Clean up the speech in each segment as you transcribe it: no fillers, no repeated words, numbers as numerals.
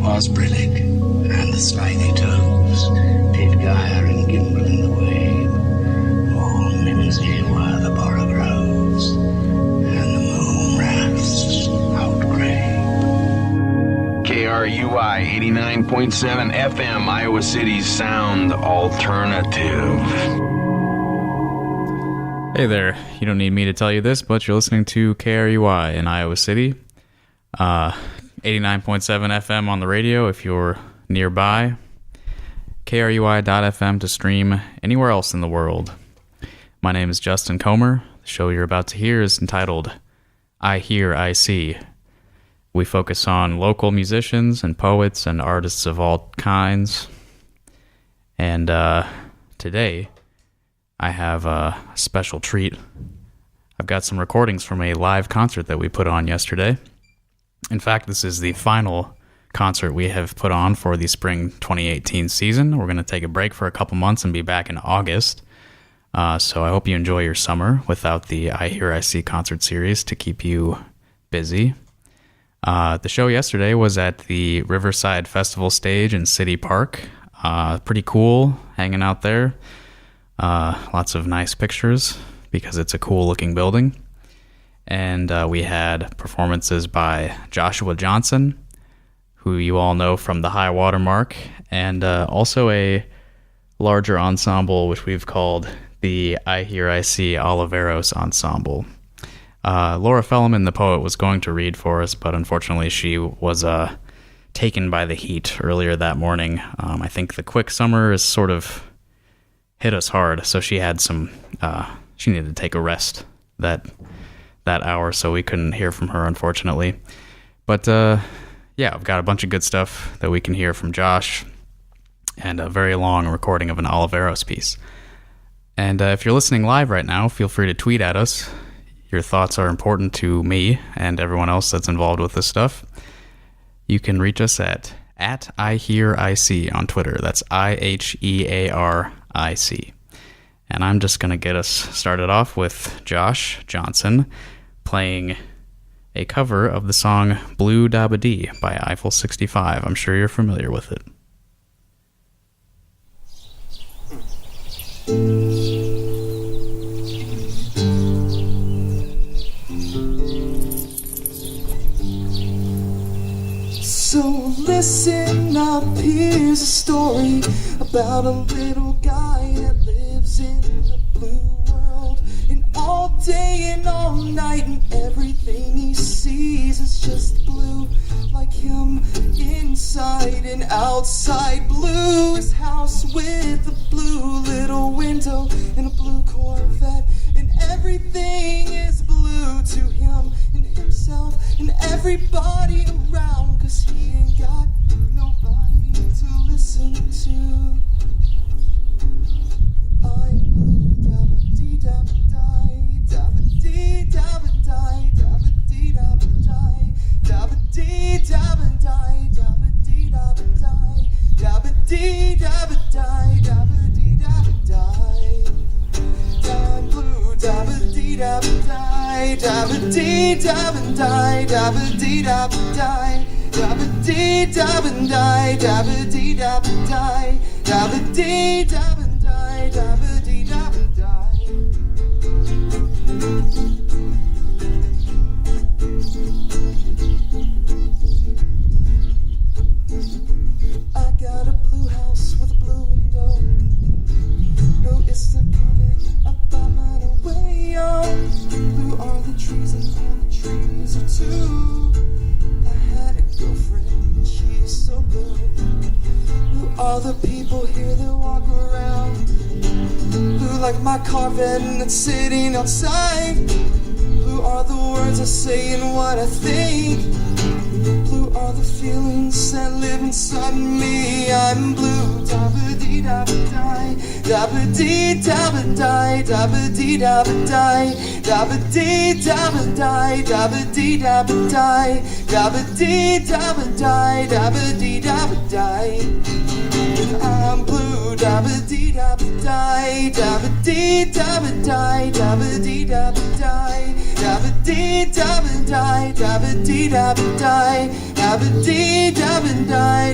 'Twas brillig, and the slithy toves did gyre and gimble in the wave. All mimsy were the borogroves, and the moon rafts outgrave. KRUI 89.7 FM, Iowa City's sound alternative. Hey there, you don't need me to tell you this, but you're listening to KRUI in Iowa City. 89.7 FM on the radio if you're nearby. KRUI.FM to stream anywhere else in the world. My name is Justin Comer. The show you're about to hear is entitled iHearIC. We focus on local musicians and poets and artists of all kinds. And today, I have a special treat. I've got some recordings from a live concert that we put on yesterday. In fact, this is the final concert we have put on for the spring 2018 season. We're going to take a break for a couple months and be back in August. So I hope you enjoy your summer without the iHearIC concert series to keep you busy. The show yesterday was at the Riverside Festival stage in City Park. Pretty cool hanging out there. Lots of nice pictures because it's a cool looking building. And we had performances by Joshua Johnson, who you all know from the High Water Mark, and also a larger ensemble which we've called the iHearIC Oliveros Ensemble. Laura Felleman, the poet, was going to read for us, but unfortunately she was taken by the heat earlier that morning. I think the quick summer has sort of hit us hard, so she had some. She needed to take a rest that hour, so we couldn't hear from her, unfortunately. But yeah, I've got a bunch of good stuff that we can hear from Josh, and a very long recording of an Oliveros piece. And if you're listening live right now, feel free to tweet at us. Your thoughts are important to me and everyone else that's involved with this stuff. You can reach us at iHearIC on Twitter. That's IHEARIC. And I'm just going to get us started off with Josh Johnson playing a cover of the song Blue Dabba Dee by Eiffel 65. I'm sure you're familiar with it. So listen up, here's a story about a little guy that lives in a blue world. And all day and all night and everything he sees is just blue. Like him, inside and outside. Blue, his house with a blue little window and a blue Corvette. And everything is blue to him and himself and everybody around, 'cause he ain't got nobody to listen to. I'm blue, dabba dee dabba die, dabba dee dabba die, dabba dee dabba die, dabba dee dabba die, dabba dee dabba die, dabba dee dabba die, dabba dee dabba die. I'm blue, dabba dee dabba die, dabba dee dabba die, dabba dee dabba die, dabba dee dabba die, dabba dee dabba die, dabba dee dabba die, dabba dee dabba die. I got a blue house with a blue window. No, it's the comment about mine away. Oh, blue are the trees and all the trees are too. I had a girlfriend, she's so blue. Blue are the people here that walk around. Blue like my Corvette that's sitting outside. Blue are the words I say and what I think. Blue are the feelings that live inside me. I'm blue, dabba dee dabba die, dabba dee dabba die, dabba dee dabba die, dabba dee dabba die, dabba dee dabba die, dabba dee dabba die, dabba dee dabba die. I'm blue, dabba dee dabba die, dabba dee dabba die, dabba dee dabba die, dabba dee dabba die, dabba dee dabba die, dabba dee dabba die,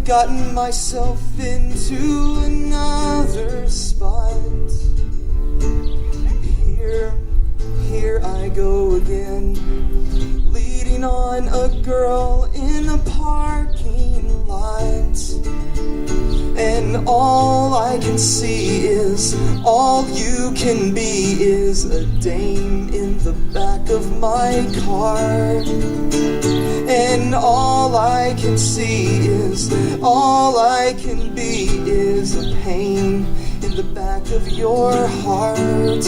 gotten myself into another spot. Here I go again, leading on a girl in a parking lot. And all I can see is, all you can be is a dame in the back of my car. And all I can see is, all I can be is a pain in the back of your heart.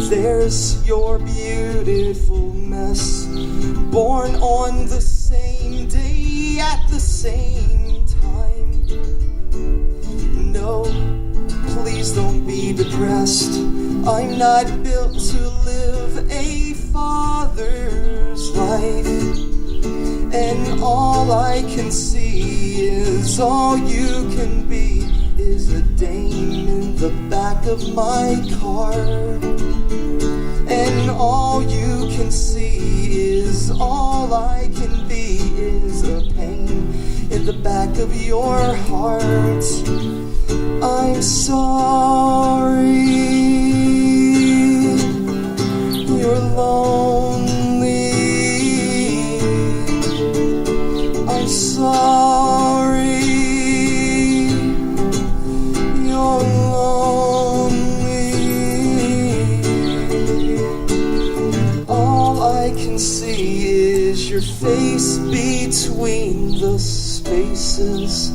There's your beautiful mess, born on the same day at the same time. No, please don't be depressed. I'm not built to live a father's life. And all I can see is, all you can be is a dame in the back of my car. And all you can see is, all I can be is a pain in the back of your heart. I'm sorry you're lonely. I'm sorry you're lonely. All I can see is your face between the spaces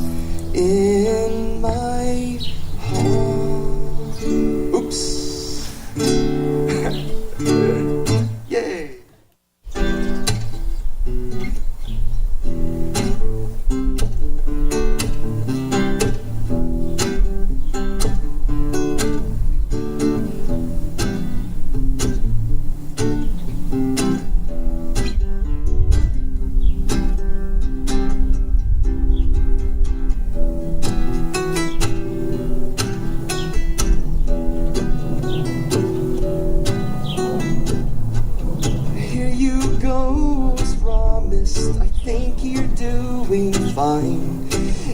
in my heart. Oops. Yay.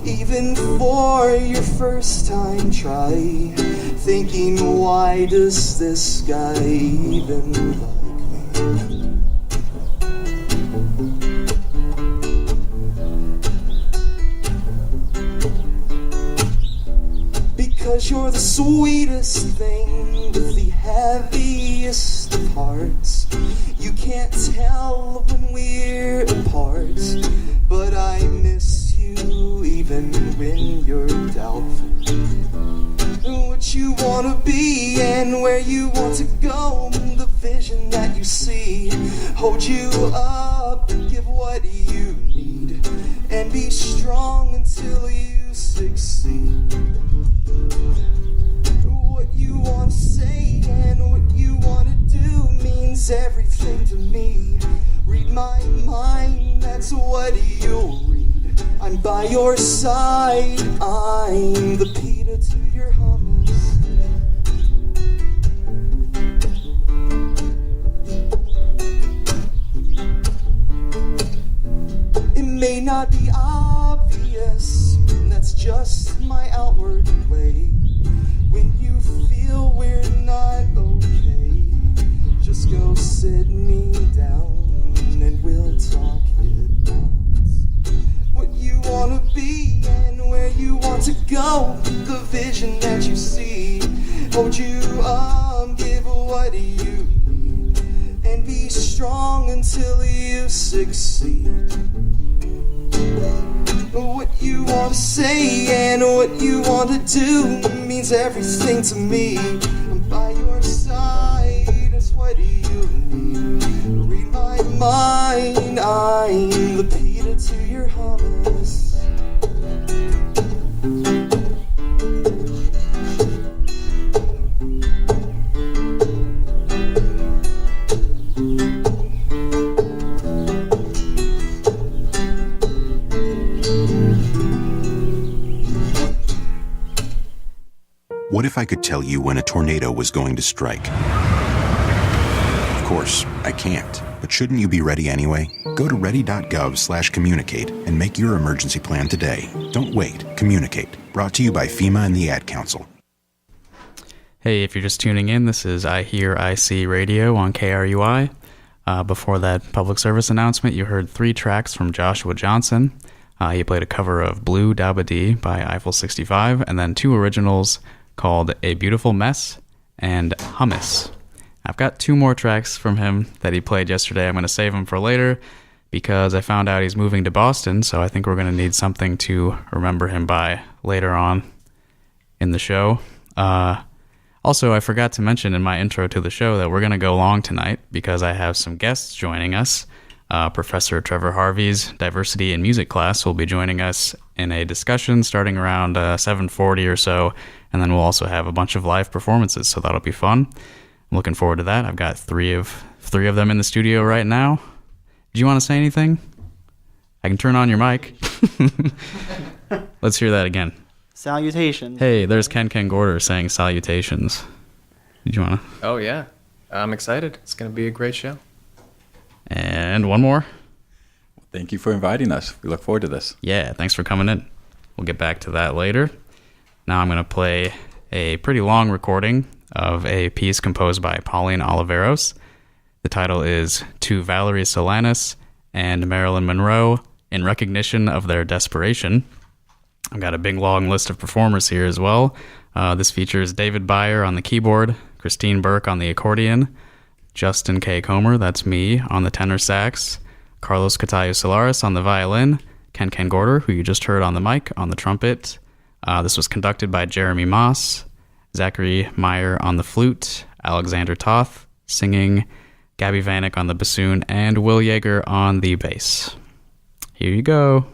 Even for your first time try, thinking, why does this guy even like me? Because you're the sweetest thing with the heaviest of hearts. You can't tell when we're apart, but I miss you even when you're doubtful what you want to be and where you want to go. The vision that you see, hold you up, give what you need, and be strong until you succeed. What you want to say and what you want to do means everything to me. Read my mind, that's what you'll read. I'm by your side, I'm the pita to your hummus. It may not be obvious, that's just my outward way. When you feel we're not okay, just go sit me down and we'll talk it out. What you want to be and where you want to go, the vision that you see, hold you up, give what you need, and be strong until you succeed. What you want to say and what you want to do means everything to me. I'm by your side, that's what you need. Read my mind, I'm the pita to your hummus. What if I could tell you when a tornado was going to strike? Of course, I can't. But shouldn't you be ready anyway? Go to ready.gov/communicate and make your emergency plan today. Don't wait. Communicate. Brought to you by FEMA and the Ad Council. Hey, if you're just tuning in, this is iHearIC Radio on KRUI. Before that public service announcement, you heard 3 tracks from Joshua Johnson. He played a cover of Blue Dabba Dee by Eiffel 65, and then 2 originals called A Beautiful Mess and Hummus. I've got 2 more tracks from him that he played yesterday. I'm going to save them for later because I found out he's moving to Boston, so I think we're going to need something to remember him by later on in the show. Also, I forgot to mention in my intro to the show that we're going to go long tonight because I have some guests joining us. Professor Trevor Harvey's Diversity in Music class will be joining us in a discussion starting around 7:40 or so, and then we'll also have a bunch of live performances, so that'll be fun. I'm looking forward to that. I've got three of them in the studio right now. Do you want to say anything? I can turn on your mic. Let's hear that again. Salutations. Hey, there's Ken Gorder saying salutations. Did you want to? Oh, yeah. I'm excited. It's going to be a great show. And one more. Thank you for inviting us. We look forward to this. Yeah, thanks for coming in. We'll get back to that later. Now I'm going to play a pretty long recording of a piece composed by Pauline Oliveros. The title is To Valerie Solanas and Marilyn Monroe in Recognition of Their Desperation. I've got a big long list of performers here as well. This features David Byer on the keyboard, Christine Burke on the accordion, Justin K. Comer, that's me, on the tenor sax, Carlos Catayo Solares on the violin, Ken Gorder, who you just heard on the mic, on the trumpet. This was conducted by Jeremy Maas, Zachary Meyer on the flute, Alexander Toth singing, Gabby Vanek on the bassoon, and Will Yeager on the bass. Here you go.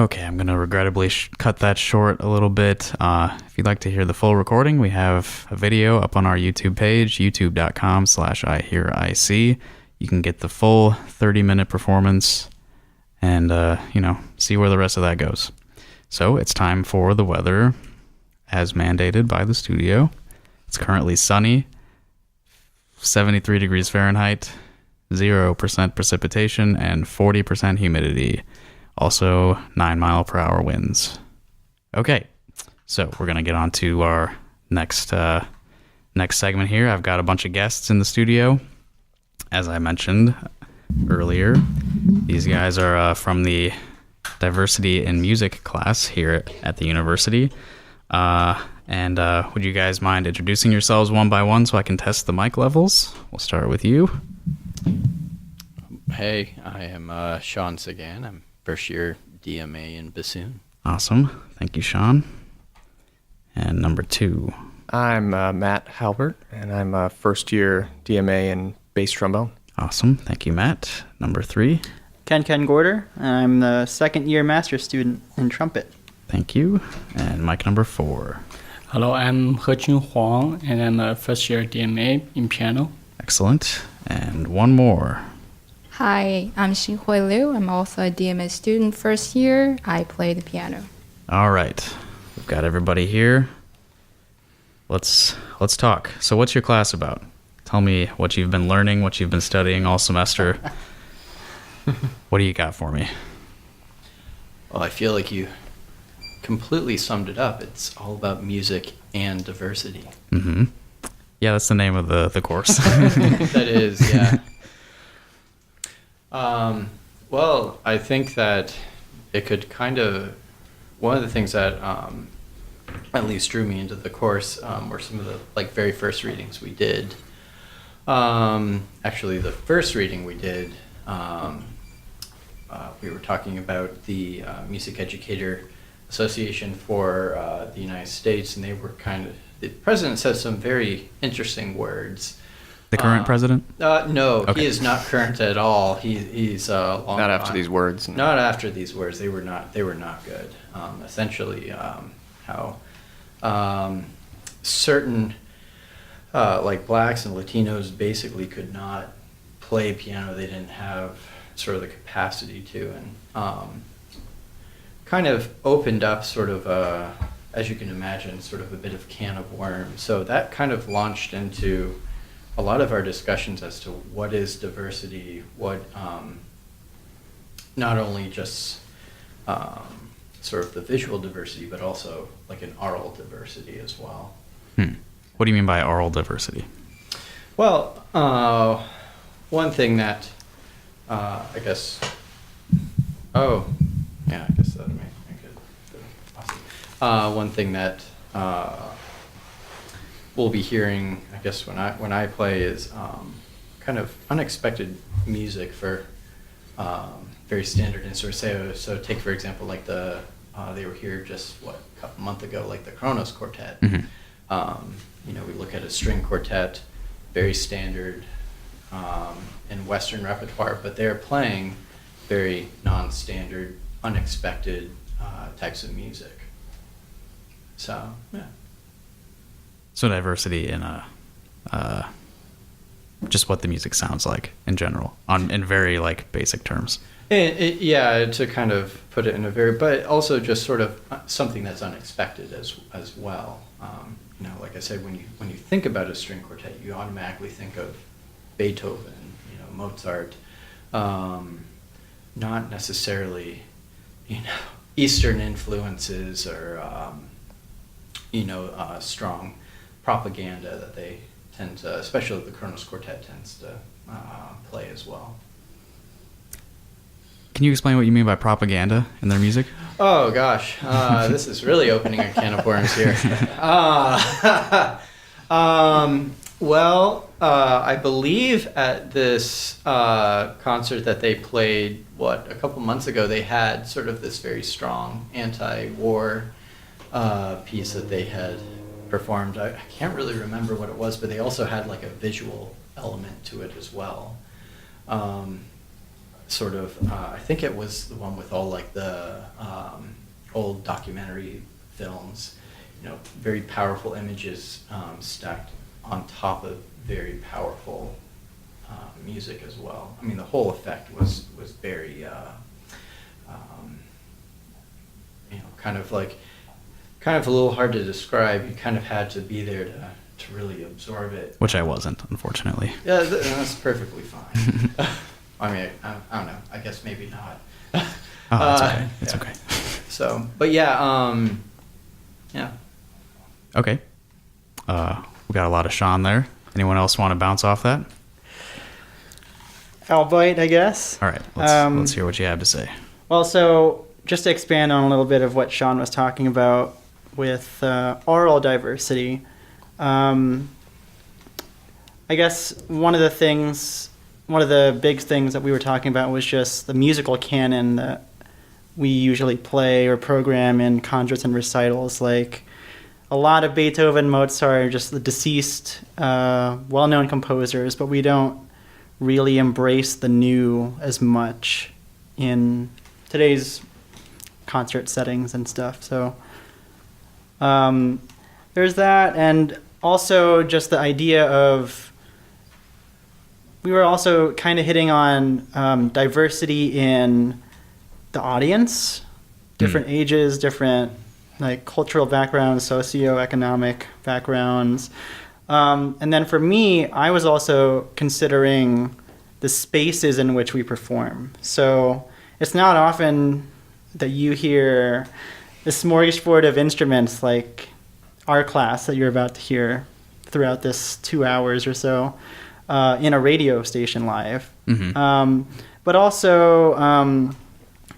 Okay, I'm going to regrettably cut that short a little bit. If you'd like to hear the full recording, we have a video up on our YouTube page, youtube.com/iHearIC. You can get the full 30-minute performance and, see where the rest of that goes. So it's time for the weather as mandated by the studio. It's currently sunny, 73 degrees Fahrenheit, 0% precipitation, and 40% humidity. Also, 9-mile-per-hour winds. Okay, so we're going to get on to our next segment here. I've got a bunch of guests in the studio. As I mentioned earlier, these guys are from the Diversity in Music class here at the university. And would you guys mind introducing yourselves one by one so I can test the mic levels? We'll start with you. Hey, I am Shawn Seguin. I'm first year DMA in bassoon. Awesome. Thank you, Shawn. And number 2. I'm Matt Halbert, and I'm a first year DMA in bass trombone. Awesome. Thank you, Matt. Number 3. Ken Gorder. I'm the second year master's student in trumpet. Thank you. And mic number 4. Hello, I'm Heqing Huang, and I'm a first year DMA in piano. Excellent. And one more. Hi, I'm Hsin-Hui Liu. I'm also a DMA student first year. I play the piano. All right. We've got everybody here. Let's talk. So what's your class about? Tell me what you've been learning, what you've been studying all semester. What do you got for me? Well, I feel like you completely summed it up. It's all about music and diversity. Mm-hmm. Yeah, that's the name of the course. That is, yeah. Well, I think that it could one of the things that at least drew me into the course were some of the very first readings we did. Actually, the first reading we did, we were talking about the Music Educator Association for the United States, and they were the president said some very interesting words. The current president? No, okay. He is not current at all. He's long not after these words. No. Not after these words. They were not good. Essentially, how certain blacks and Latinos basically could not play piano. They didn't have sort of the capacity to, and kind of opened up sort of as you can imagine, sort of a bit of can of worms. So that kind of launched into a lot of our discussions as to what is diversity, what not only just sort of the visual diversity, but also an oral diversity as well. What do you mean by oral diversity? Well, one thing that I guess that may make it awesome. One thing that we'll be hearing, I guess, when I play is kind of unexpected music for very standard instruments. So take for example they were here just a couple months ago, the Kronos Quartet. Mm-hmm. We look at a string quartet, very standard in Western repertoire, but they're playing very non-standard, unexpected types of music. So yeah. So diversity in just what the music sounds like in general, in very like basic terms. Yeah, to kind of put it in a very, but also just sort of something that's unexpected as well. You know, like I said, when you think about a string quartet, you automatically think of Beethoven, you know, Mozart, not necessarily, you know, Eastern influences or strong propaganda that they tend to, especially the Kronos Quartet tends to play as well. Can you explain what you mean by propaganda in their music? Oh gosh, this is really opening a can of worms here. I believe at this concert that they played, a couple months ago, they had sort of this very strong anti-war piece that they had performed. I can't really remember what it was, but they also had like a visual element to it as well. sort of, I think it was the one with all like the old documentary films, very powerful images stacked on top of very powerful music as well. I mean, the whole effect was very, kind of a little hard to describe. You kind of had to be there to really absorb it. Which I wasn't, unfortunately. Yeah, that's perfectly fine. I mean, I don't know. I guess maybe not. Oh, it's okay. It's okay. So, but yeah. Okay. We got a lot of Shawn there. Anyone else want to bounce off that? I'll bite, I guess. All right. Let's hear what you have to say. Well, so just to expand on a little bit of what Shawn was talking about with oral diversity, I guess one of the big things that we were talking about was just the musical canon that we usually play or program in concerts and recitals. Like a lot of Beethoven, Mozart are just the deceased, well-known composers, but we don't really embrace the new as much in today's concert settings and stuff. So there's that, and also just the idea of, we were also kind of hitting on diversity in the audience, different ages, different like cultural backgrounds, socioeconomic backgrounds. And then for me, I was also considering the spaces in which we perform. So it's not often that you hear the smorgasbord of instruments like our class that you're about to hear throughout this 2 hours or so in a radio station live. Mm-hmm. But also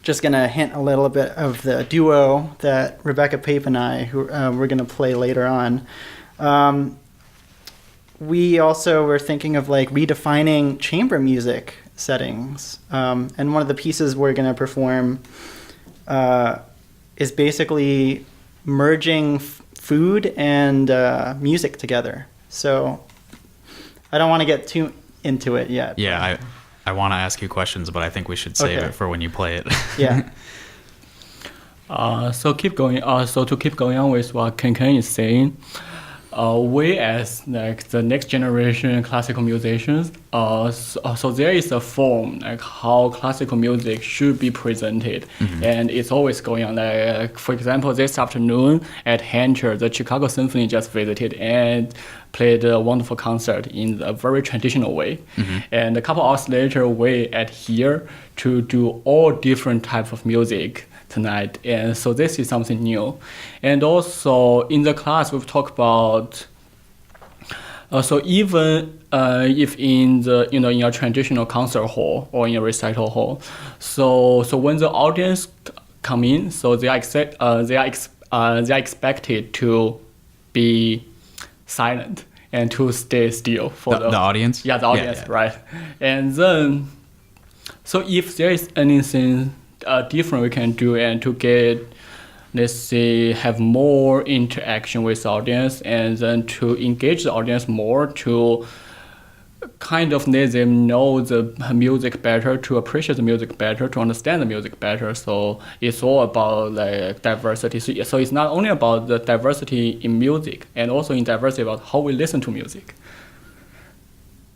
just going to hint a little bit of the duo that Rebecca, Pape, and I, who we're going to play later on. We also were thinking of like redefining chamber music settings. And one of the pieces we're going to perform is basically merging food and music together. So I don't want to get too into it yet. Yeah, I want to ask you questions, but I think we should save it for when you play it. Yeah. So keep going. So to keep going on with what Ken is saying, we as like the next generation classical musicians, so there is a form like how classical music should be presented, and it's always going on. Like for example, this afternoon at Hancher, the Chicago Symphony just visited and played a wonderful concert in a very traditional way. And a couple hours later, we at here to do all different types of music tonight, and so this is something new. And also in the class we've talked about so even if in the in a traditional concert hall or in a recital hall, so when the audience come in, so they are expected to be silent and to stay still for the audience. Yeah, the audience, yeah. Right. And then so if there is anything different we can do, and to get, let's say, have more interaction with the audience, and then to engage the audience more, to kind of let them know the music better, to appreciate the music better, to understand the music better. So it's all about like diversity. So it's not only about the diversity in music, and also in diversity about how we listen to music.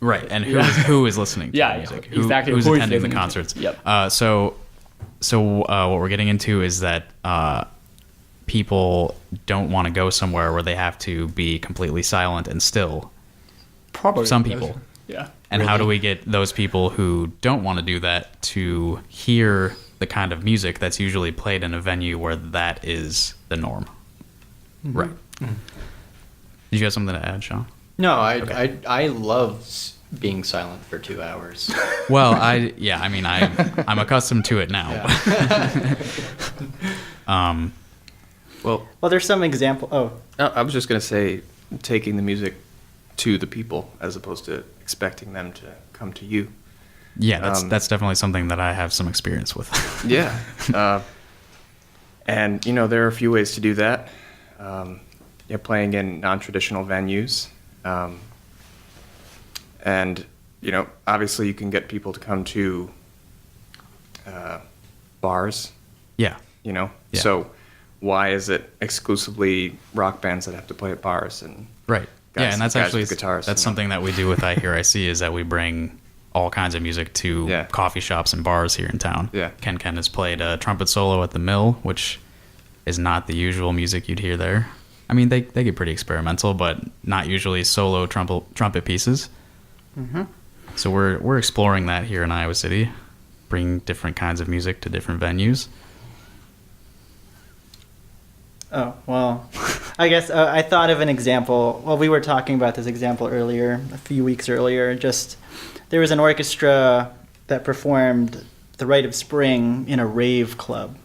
Right, and who is listening to music? Exactly. Who's attending the concerts? Yep. So what we're getting into is that people don't want to go somewhere where they have to be completely silent and still. Probably. Some people. Yeah. And how do we get those people who don't want to do that to hear the kind of music that's usually played in a venue where that is the norm? Mm-hmm. Right. Mm-hmm. Did you have something to add, Shawn? No, I love being silent for 2 hours. Well, I'm accustomed to it now. Yeah. Well, there's some example. Oh, I was just going to say, taking the music to the people as opposed to expecting them to come to you. Yeah, that's definitely something that I have some experience with. Yeah. And, there are a few ways to do that. Playing in non-traditional venues. And, obviously you can get people to come to bars. Yeah. You know? Yeah. So why is it exclusively rock bands that have to play at bars and Right. Yeah, and that's actually guitars, that's something that we do with iHearIC is that we bring all kinds of music to coffee shops and bars here in town. Yeah. Ken has played a trumpet solo at the Mill, which is not the usual music you'd hear there. I mean, they get pretty experimental, but not usually solo trumpet pieces. Mm-hmm. So we're exploring that here in Iowa City, bringing different kinds of music to different venues. Oh, well, I guess I thought of an example. Well, we were talking about this example earlier, a few weeks earlier. Just there was an orchestra that performed The Rite of Spring in a rave club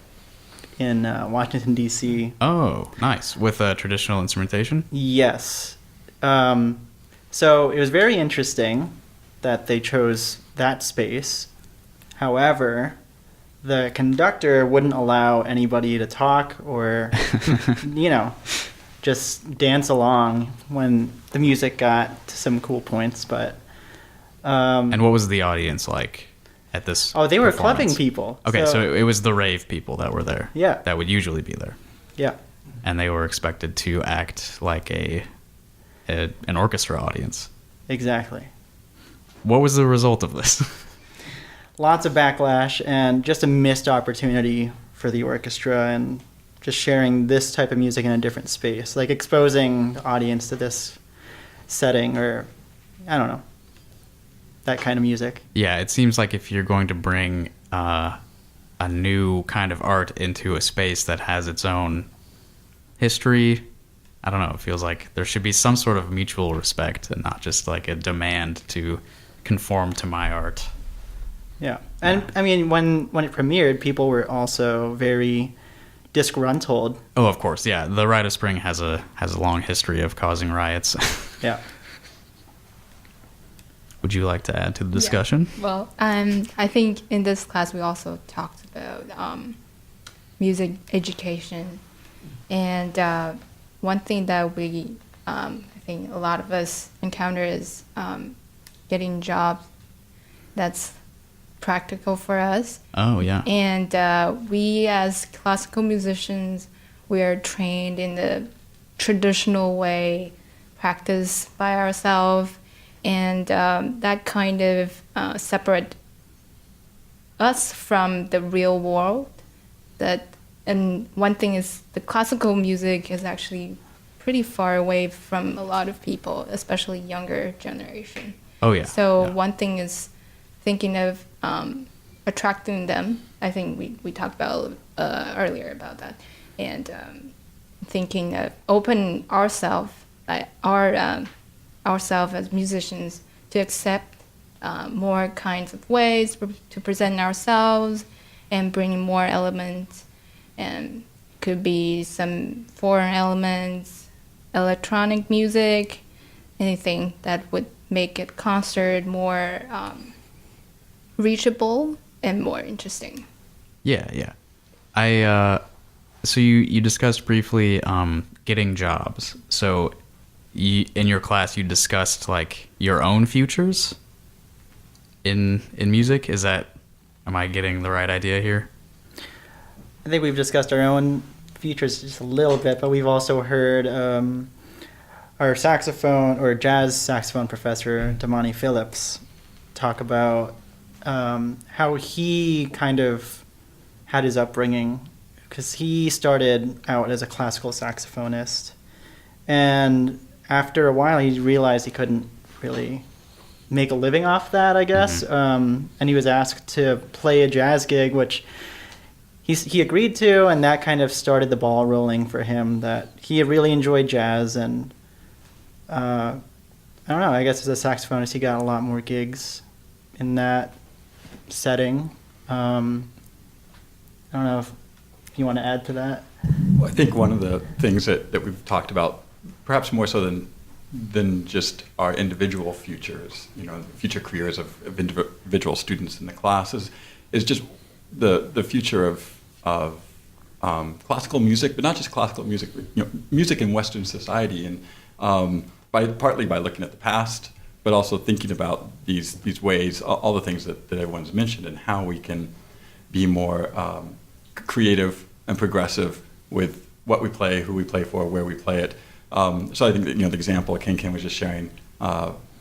in Washington, D.C. Oh, nice. With traditional instrumentation? Yes. So it was very interesting that they chose that space. However, the conductor wouldn't allow anybody to talk or, just dance along when the music got to some cool points. But and what was the audience like at this? Oh, they were performance? clubbing people. Okay, so it was the rave people that were there. Yeah. That would usually be there. Yeah. And they were expected to act like an orchestra audience. Exactly. What was the result of this? Lots of backlash and just a missed opportunity for the orchestra and just sharing this type of music in a different space, like exposing the audience to this setting or, I don't know, that kind of music. Yeah, it seems like if you're going to bring a new kind of art into a space that has its own history, I don't know, it feels like there should be some sort of mutual respect and not just like a demand to conform to my art. Yeah. And I mean, when it premiered, people were also very disgruntled. Oh, of course. Yeah. The Rite of Spring has a long history of causing riots. Yeah. Would you like to add to the discussion? Yeah. Well, I think in this class we also talked about music education. And one thing that we, I think a lot of us encounter is getting jobs that's practical for us. Oh, yeah. And we as classical musicians, we are trained in the traditional way, practice by ourselves, and that kind of separate us from the real world. And one thing is the classical music is actually pretty far away from a lot of people, especially younger generation. Oh, yeah. So one thing is thinking of attracting them. I think we talked about earlier about that, and thinking of open ourselves as musicians to accept more kinds of ways to present ourselves and bring more elements, and could be some foreign elements, electronic music, anything that would make it concert more reachable and more interesting. Yeah. So you discussed briefly getting jobs. So in your class you discussed like your own futures in music. Am I getting the right idea here? I think we've discussed our own futures just a little bit, but we've also heard our saxophone or jazz saxophone professor, Damani Phillips, talk about how he kind of had his upbringing, because he started out as a classical saxophonist, and after a while he realized he couldn't really make a living off that, I guess. Mm-hmm. And he was asked to play a jazz gig, which he agreed to, and that kind of started the ball rolling for him, that he really enjoyed jazz. And I don't know, I guess as a saxophonist he got a lot more gigs in that setting. I don't know if you want to add to that. Well, I think one of the things that we've talked about, perhaps more so than just our individual futures, future careers of individual students in the classes, is just the future of classical music, but not just classical music, but, music in Western society, and partly by looking at the past, but also thinking about these ways, all the things that everyone's mentioned, and how we can be more creative and progressive with what we play, who we play for, where we play it. So I think that, the example Ken was just sharing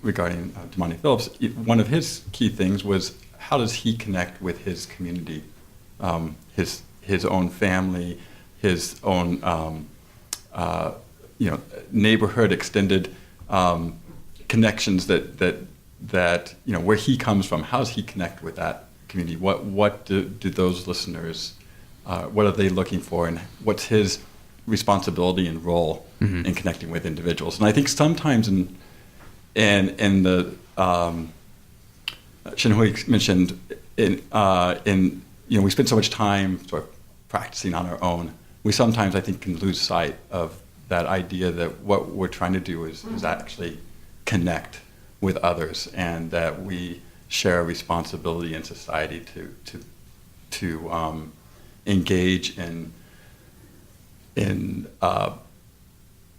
regarding Damani Phillips, one of his key things was how does he connect with his community, his own family, his own neighborhood, extended connections that where he comes from. How does he connect with that community? What do those listeners, what are they looking for, and what's his responsibility and role in connecting with individuals? And I think sometimes in the Hsin-Hui mentioned we spend so much time sort of practicing on our own. We sometimes, I think, can lose sight of that idea that what we're trying to do is actually connect with others, and that we share a responsibility in society to engage in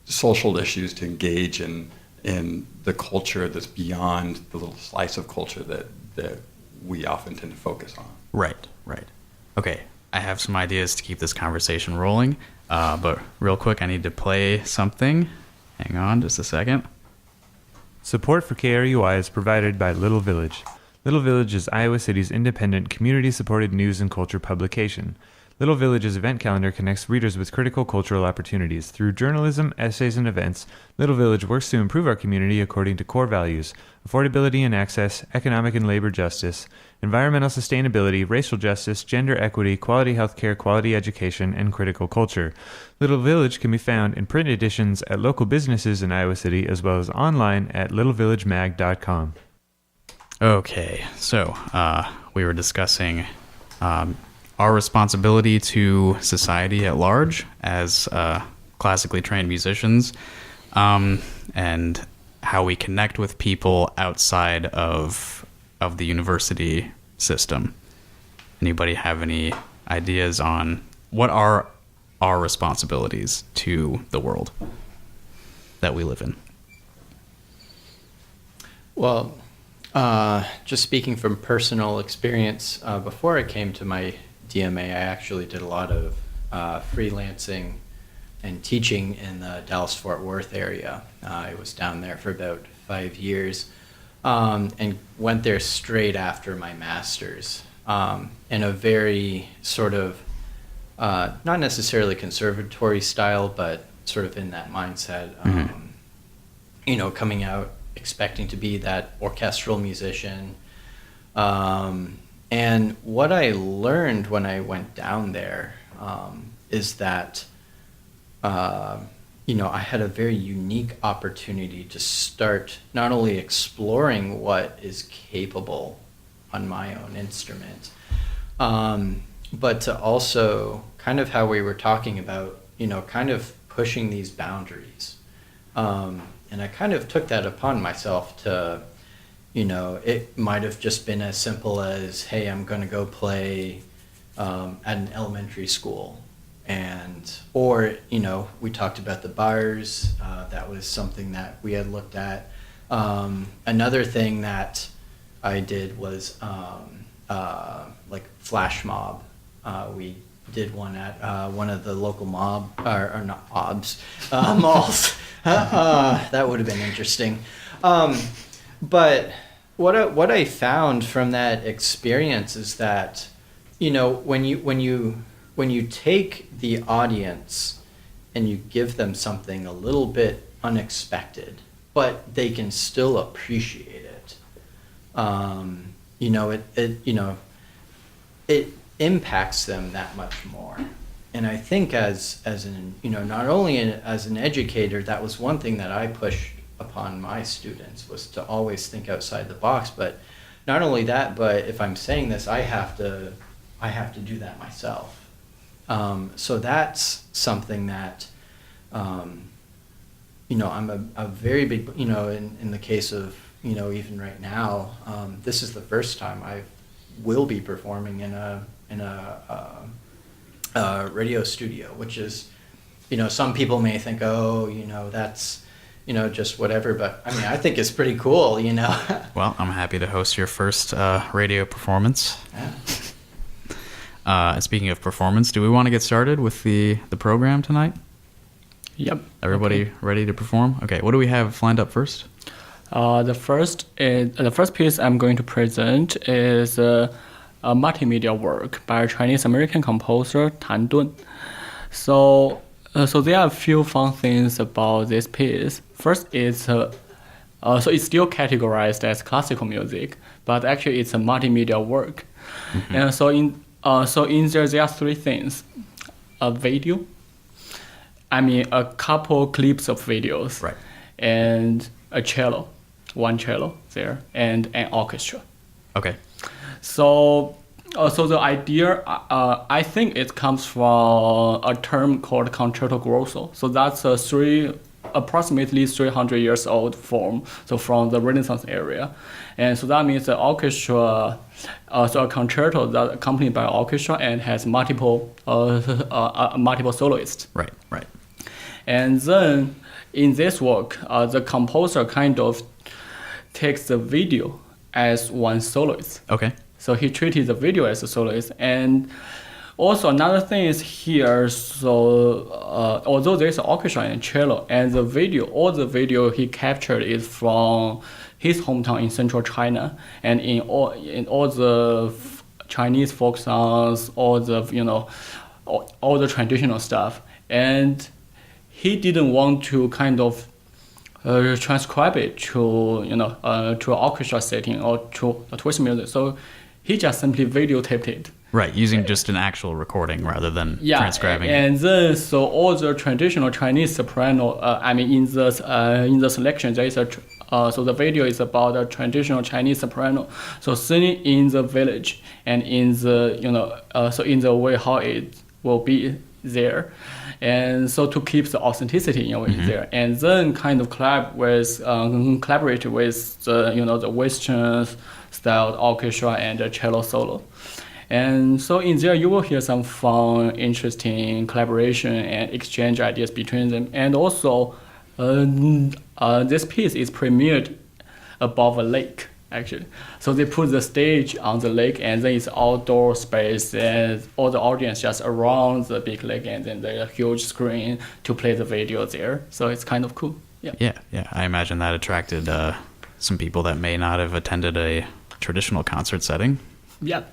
social issues, to engage in the culture that's beyond the little slice of culture that we often tend to focus on. Right. Okay, I have some ideas to keep this conversation rolling, but real quick, I need to play something. Hang on just a second. Support for KRUI is provided by Little Village. Little Village is Iowa City's independent, community-supported news and culture publication. Little Village's event calendar connects readers with critical cultural opportunities. Through journalism, essays, and events, Little Village works to improve our community according to core values: affordability and access, economic and labor justice, environmental sustainability, racial justice, gender equity, quality healthcare, quality education, and critical culture. Little Village can be found in print editions at local businesses in Iowa City, as well as online at littlevillagemag.com. Okay, so we were discussing our responsibility to society at large as classically trained musicians, and how we connect with people outside of the university system. Anybody have any ideas on what are our responsibilities to the world that we live in? Well, just speaking from personal experience, before I came to my DMA, I actually did a lot of freelancing and teaching in the Dallas-Fort Worth area. I was down there for about 5 years, and went there straight after my master's, in a very sort of, not necessarily conservatory style, but sort of in that mindset, coming out expecting to be that orchestral musician. And what I learned when I went down there is that, I had a very unique opportunity to start not only exploring what is capable on my own instrument, but to also kind of how we were talking about, kind of pushing these boundaries. And I kind of took that upon myself to, it might have just been as simple as, hey, I'm going to go play at an elementary school. Or we talked about the bars. That was something that we had looked at. Another thing that I did was like flash mob. We did one at one of the local malls. That would have been interesting. But what I found from that experience is that, when you take the audience and you give them something a little bit unexpected, but they can still appreciate it, it impacts them that much more. And I think as an not only as an educator, that was one thing that I pushed upon my students, was to always think outside the box. But not only that, but if I'm saying this, I have to do that myself. So that's something that, I'm a very big, in the case of, even right now, this is the first time I will be performing in a radio studio, which is, some people may think, that's, just whatever, but I think it's pretty cool, Well, I'm happy to host your first radio performance. Yeah. Speaking of performance, do we want to get started with the program tonight? Yep. Everybody ready to perform? Okay, what do we have lined up first? The first piece I'm going to present is a multimedia work by a Chinese American composer Tan Dun. So there are a few fun things about this piece. First is so it's still categorized as classical music, but actually it's a multimedia work. Mm-hmm. And so in there are three things: a video, a couple clips of videos, right, and a cello, one cello there, and an orchestra. Okay. So the idea, I think it comes from a term called concerto grosso. So that's approximately 300 years old form, so from the Renaissance area. And so that means the orchestra, so a concerto that accompanied by orchestra and has multiple soloists. Right. And then in this work, the composer kind of takes the video as one soloist. Okay. So he treated the video as a soloist. And also another thing is here, so although there's an orchestra and cello, and all the video he captured is from his hometown in central China, and in all the Chinese folk songs, all the traditional stuff. And he didn't want to kind of transcribe it to an orchestra setting or to a twist music. So he just simply videotaped it. Right, using just an actual recording rather than transcribing. And then so all the traditional Chinese soprano. In the selection there is so the video is about a traditional Chinese soprano, so singing in the village and in the so in the way how it will be there, and so to keep the authenticity there, and then kind of collaborate with the Western styled orchestra and the cello solo. And so in there, you will hear some fun, interesting collaboration and exchange ideas between them. And also, this piece is premiered above a lake, actually. So they put the stage on the lake, and then it's outdoor space, and all the audience just around the big lake, and then there's a huge screen to play the video there. So it's kind of cool. Yeah. I imagine that attracted some people that may not have attended a traditional concert setting. Yeah.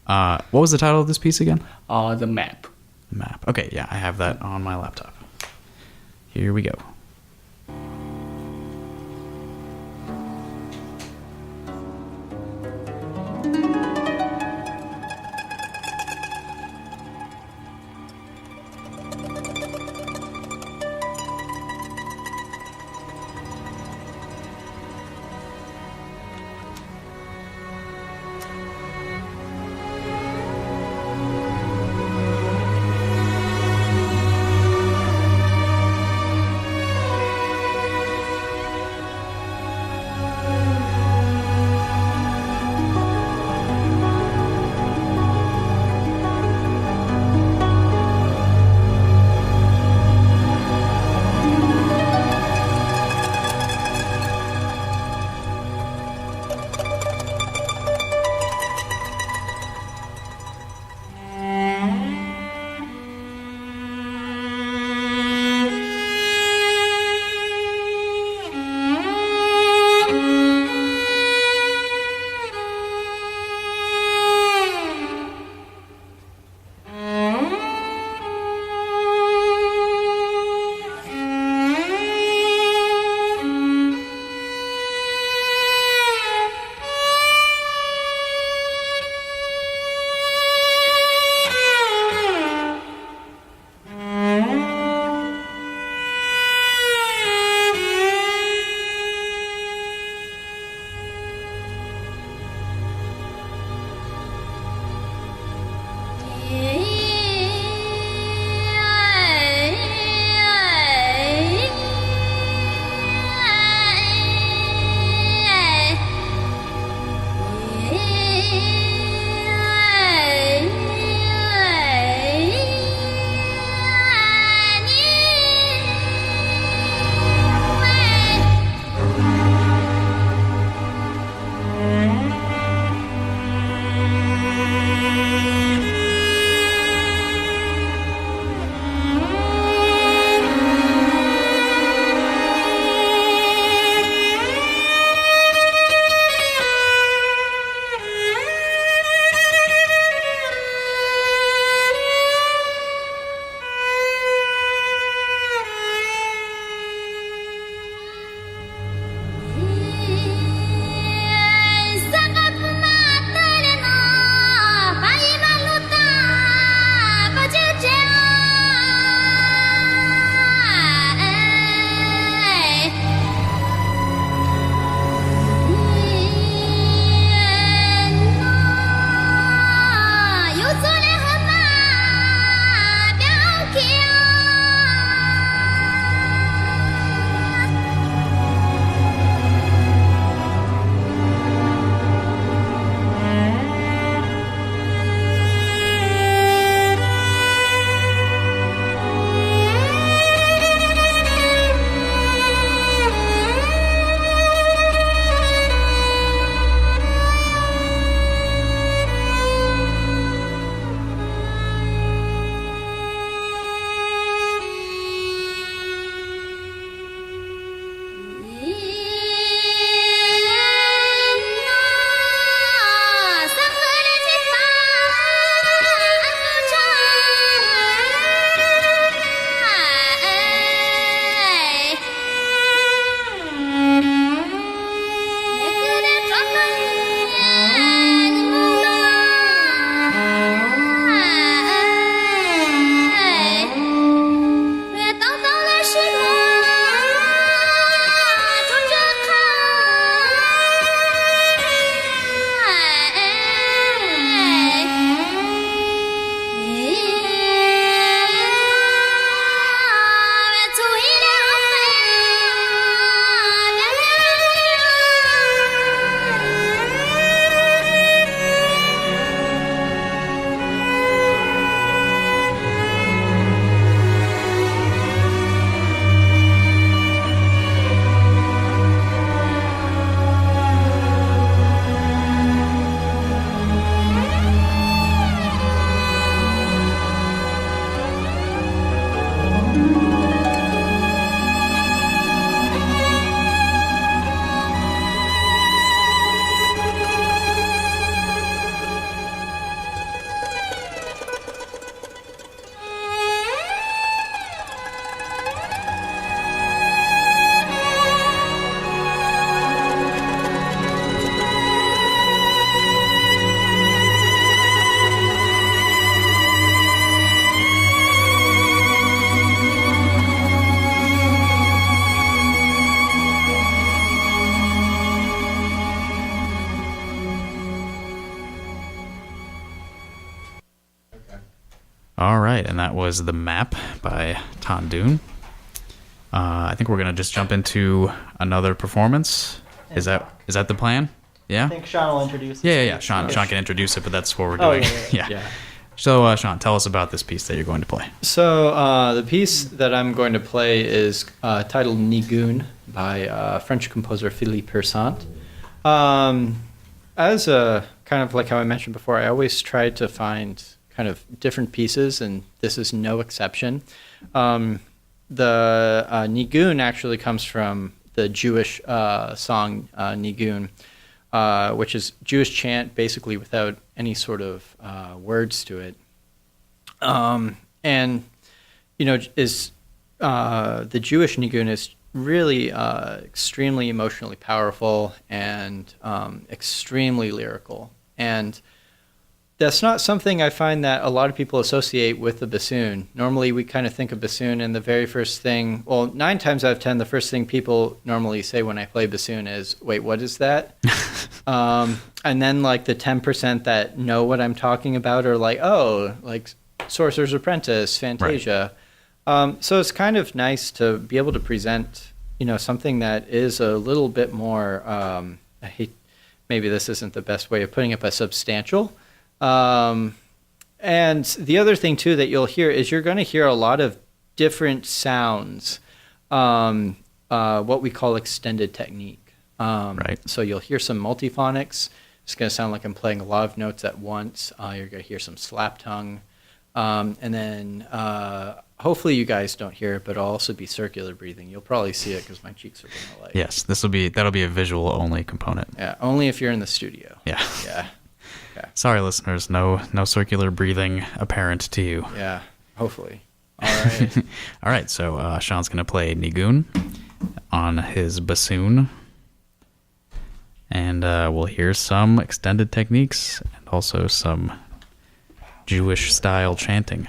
What was the title of this piece again? The Map. Map. Okay, yeah, I have that on my laptop. Here we go. All right, and that was The Map by Tan Dun. I think we're going to just jump into another performance. Is that the plan? Yeah? I think Shawn will introduce it. Yeah. Sean can introduce it, but that's what we're Oh, doing. yeah. So, Sean, tell us about this piece that you're going to play. So the piece that I'm going to play is titled Nigun by French composer Philippe Hersant. As a kind of like how I mentioned before, I always try to find kind of different pieces, and this is no exception. The Nigun actually comes from the Jewish song Nigun, which is Jewish chant basically without any sort of words to it. And, is the Jewish Nigun is really extremely emotionally powerful and extremely lyrical. And that's not something I find that a lot of people associate with the bassoon. Normally, we kind of think of bassoon, and the very first thing, 9 times out of 10, the first thing people normally say when I play bassoon is, wait, what is that? And then, like, the 10% that know what I'm talking about are like, oh, like Sorcerer's Apprentice, Fantasia. Right. So it's kind of nice to be able to present, something that is a little bit more, maybe this isn't the best way of putting it, but substantial. And the other thing, too, that you'll hear is you're going to hear a lot of different sounds, what we call extended technique. Right. So you'll hear some multiphonics. It's going to sound like I'm playing a lot of notes at once. You're going to hear some slap tongue. And then hopefully you guys don't hear it, but I'll also be circular breathing. You'll probably see it because my cheeks are going to light. Yes, that'll be a visual only component. Yeah, only if you're in the studio. Yeah. Yeah. Okay. Sorry, listeners, no circular breathing apparent to you. Yeah, hopefully. All right. All right, so Sean's going to play Nigun on his bassoon. And we'll hear some extended techniques and also some Jewish-style chanting.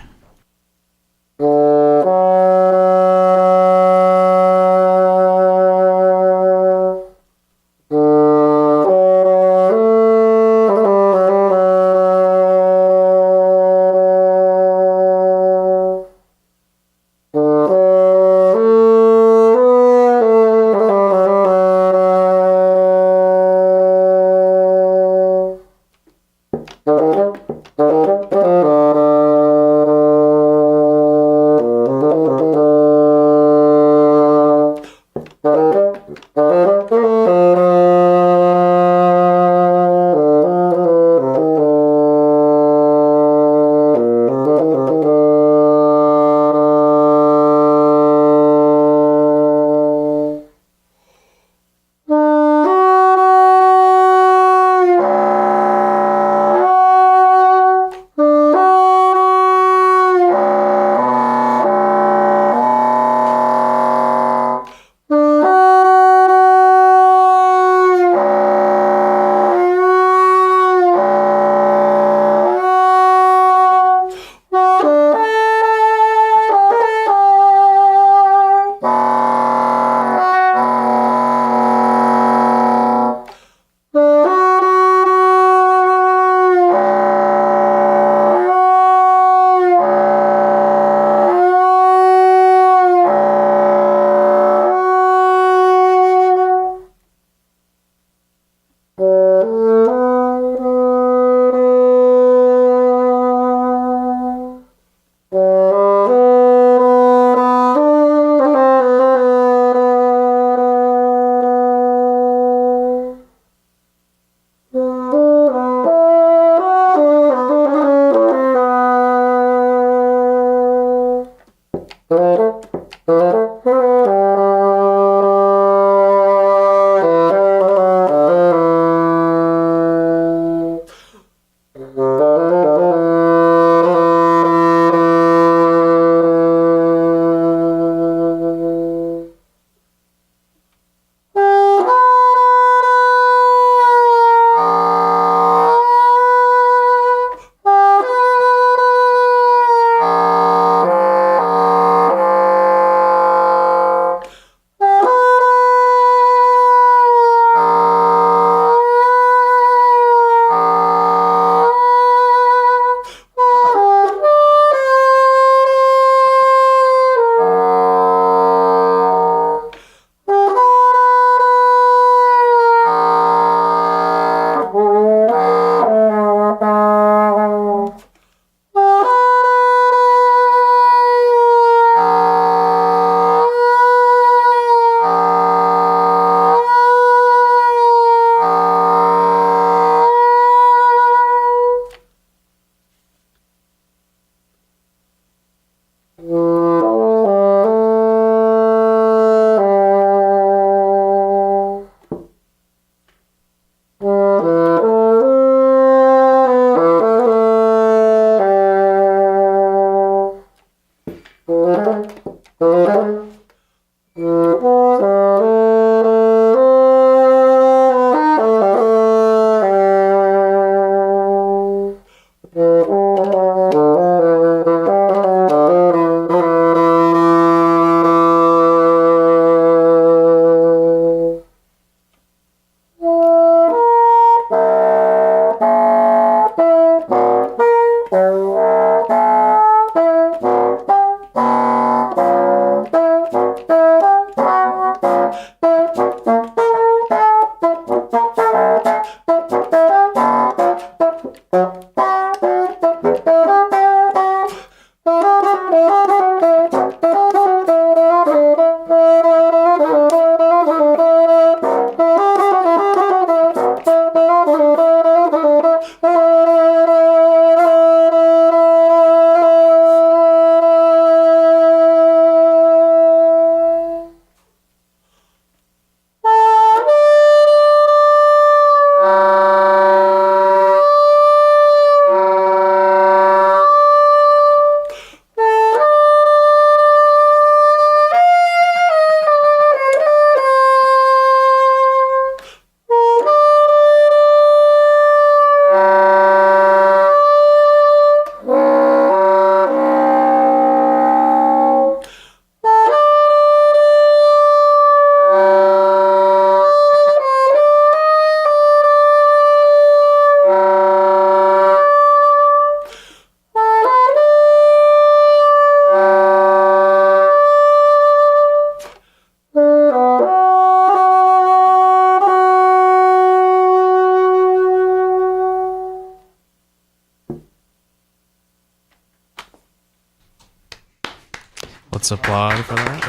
Let's applaud for that.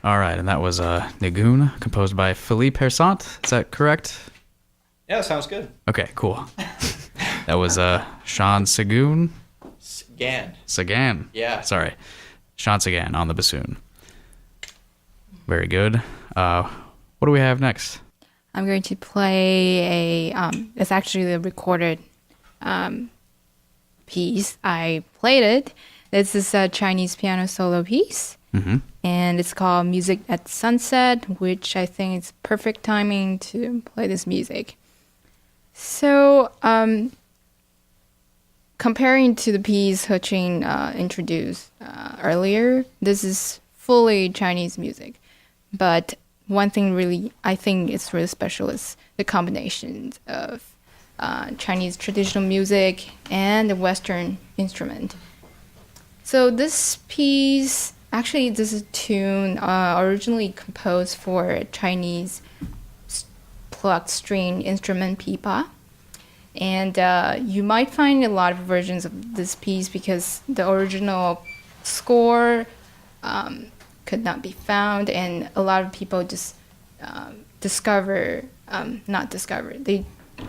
All right, and that was Nigun, composed by Philippe Hersant. Is that correct? Yeah, sounds good. Okay, cool. That was Shawn Seguin. Seguin. Yeah. Sorry. Shawn Seguin on the bassoon. Very good. What do we have next? I'm going to play it's actually a recorded piece. I played it. This is a Chinese piano solo piece. Mm-hmm. And it's called Music at Sunset, which I think is perfect timing to play this music. So, comparing to the piece Heqing introduced earlier, this is fully Chinese music. But one thing really, I think it's really special is the combination of Chinese traditional music and the Western instrument. So this piece, actually this is a tune originally composed for Chinese plucked string instrument pipa. And you might find a lot of versions of this piece because the original score could not be found, and a lot of people just they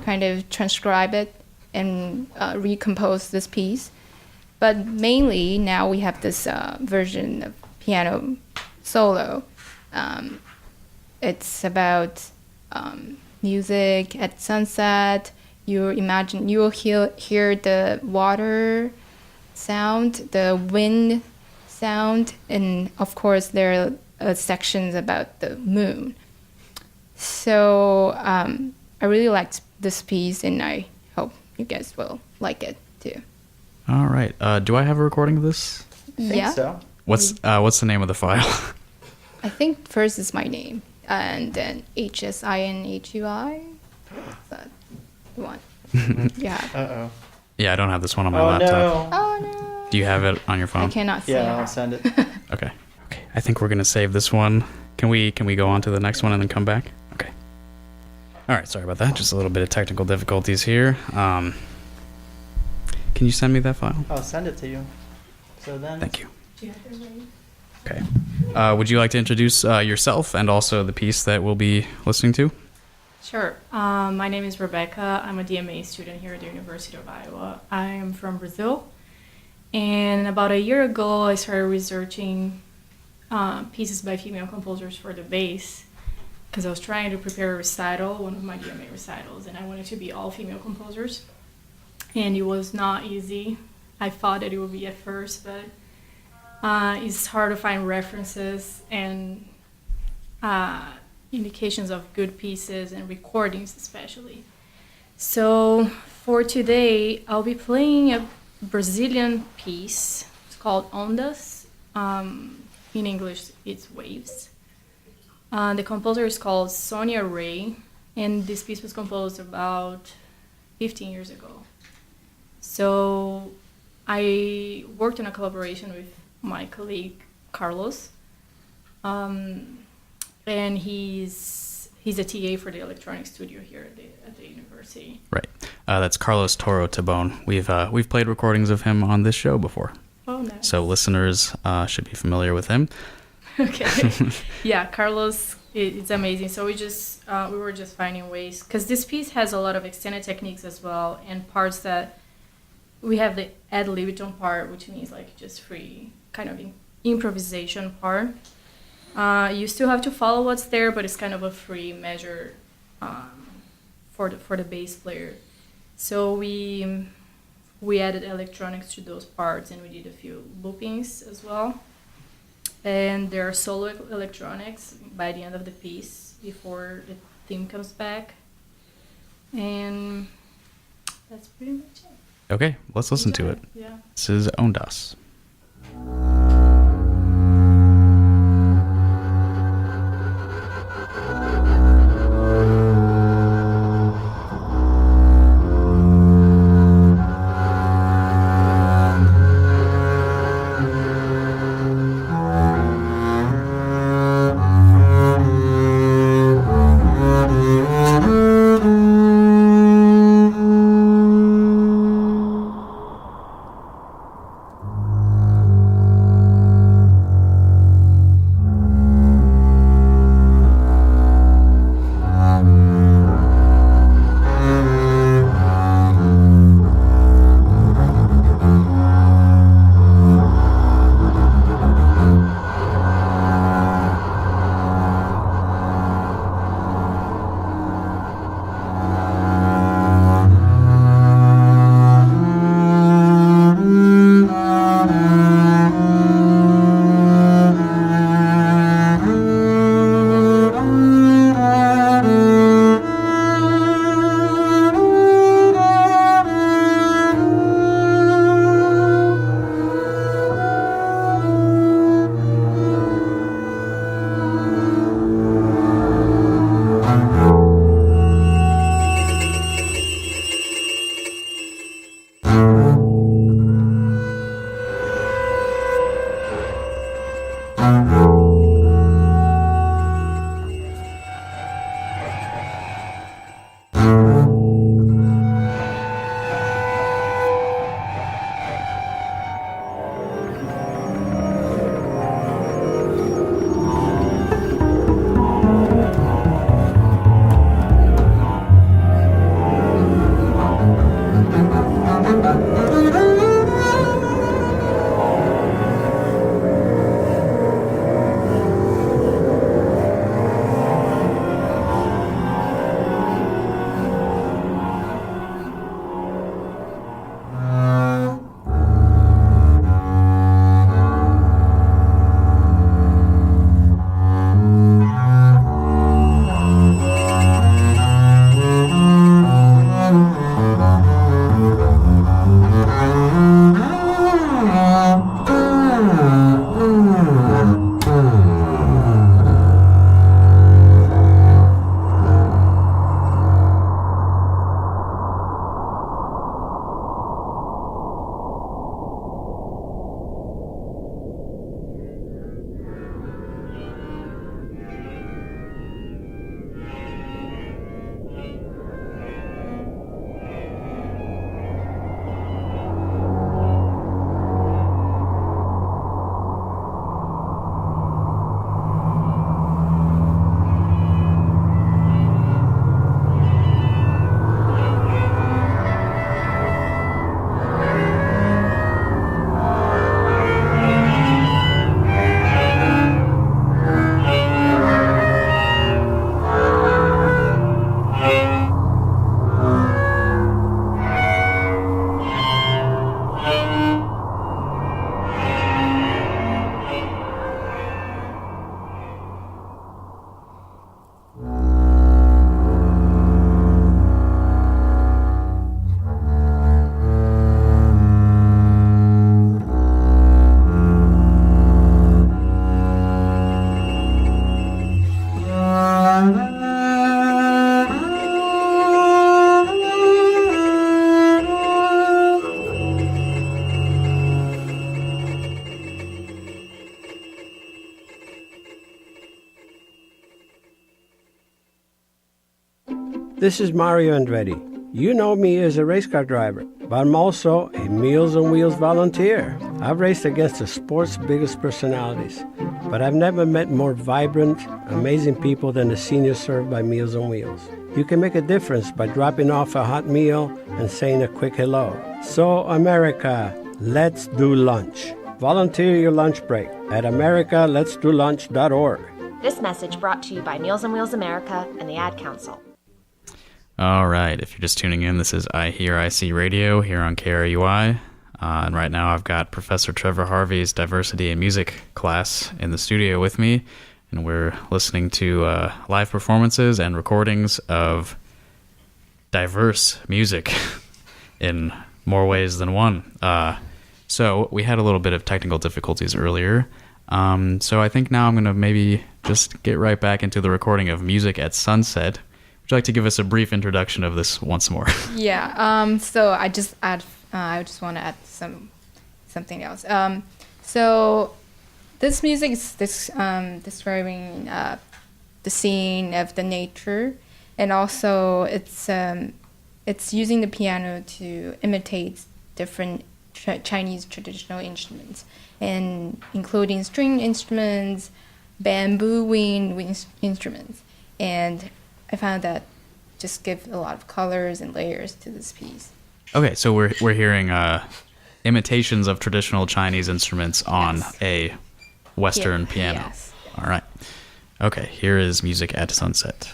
kind of transcribe it and recompose this piece. But mainly now we have this version of piano solo. It's about music at sunset. You will hear the water sound, the wind sound, and of course there are sections about the moon. So I really liked this piece, and I hope you guys will like it too. All right. Do I have a recording of this? Yeah. So. What's the name of the file? I think first is my name, and then HSINHUI. That one. Yeah. Uh-oh. Yeah, I don't have this one on my Oh, laptop. no. Oh no. Do you have it on your phone? I cannot see. Yeah, I'll send it. Okay. Okay. I think we're gonna save this one. Can we go on to the next one and then come back? Okay. All right. Sorry about that. Just a little bit of technical difficulties here. Can you send me that file? I'll send it to you. So then. Thank you. Do you have it ready? Okay. Would you like to introduce yourself and also the piece that we'll be listening to? Sure. My name is Rebeca. I'm a DMA student here at the University of Iowa. I am from Brazil. And about a year ago, I started researching pieces by female composers for the bass because I was trying to prepare a recital, one of my DMA recitals, and I wanted to be all female composers. And it was not easy. I thought that it would be at first, but it's hard to find references and indications of good pieces and recordings especially. So for today, I'll be playing a Brazilian piece. It's called Ondas. In English, it's Waves. The composer is called Sonia Ray, and this piece was composed about 15 years ago. So I worked in a collaboration with my colleague Carlos, and he's a TA for the electronic studio here at the university. Right. That's Carlos Toro Tabone. We've played recordings of him on this show before. Oh, nice. So listeners should be familiar with him. Okay. Yeah, Carlos, it's amazing. So we were just finding ways, because this piece has a lot of extended techniques as well, and parts that we have the ad libitum part, which means like just free kind of improvisation part. You still have to follow what's there, but it's kind of a free measure for the bass player. So we added electronics to those parts, and we did a few loopings as well. And there are solo electronics by the end of the piece before the theme comes back. And that's pretty much it. Okay, let's listen to it. Yeah. This is Ondas. This is Mario Andretti. You know me as a race car driver, but I'm also a Meals on Wheels volunteer. I've raced against the sport's biggest personalities, but I've never met more vibrant, amazing people than the seniors served by Meals on Wheels. You can make a difference by dropping off a hot meal and saying a quick hello. So, America, let's do lunch. Volunteer your lunch break at americaletsdolunch.org. This message brought to you by Meals on Wheels America and the Ad Council. All right, if you're just tuning in, this is iHearIC Radio here on KRUI. And right now I've got Professor Trevor Harvey's Diversity in Music class in the studio with me. And we're listening to live performances and recordings of diverse music in more ways than one. So we had a little bit of technical difficulties earlier. So I think now I'm going to maybe just get right back into the recording of Music at Sunset. Would you like to give us a brief introduction of this once more? Yeah. So I just want to add something else. So this music is describing the scene of the nature, and also it's using the piano to imitate different Chinese traditional instruments, and including string instruments, bamboo wind instruments, and I found that just give a lot of colors and layers to this piece. Okay, so we're hearing imitations of traditional Chinese instruments on a Western piano. Yes. All right. Okay, here is Music at Sunset.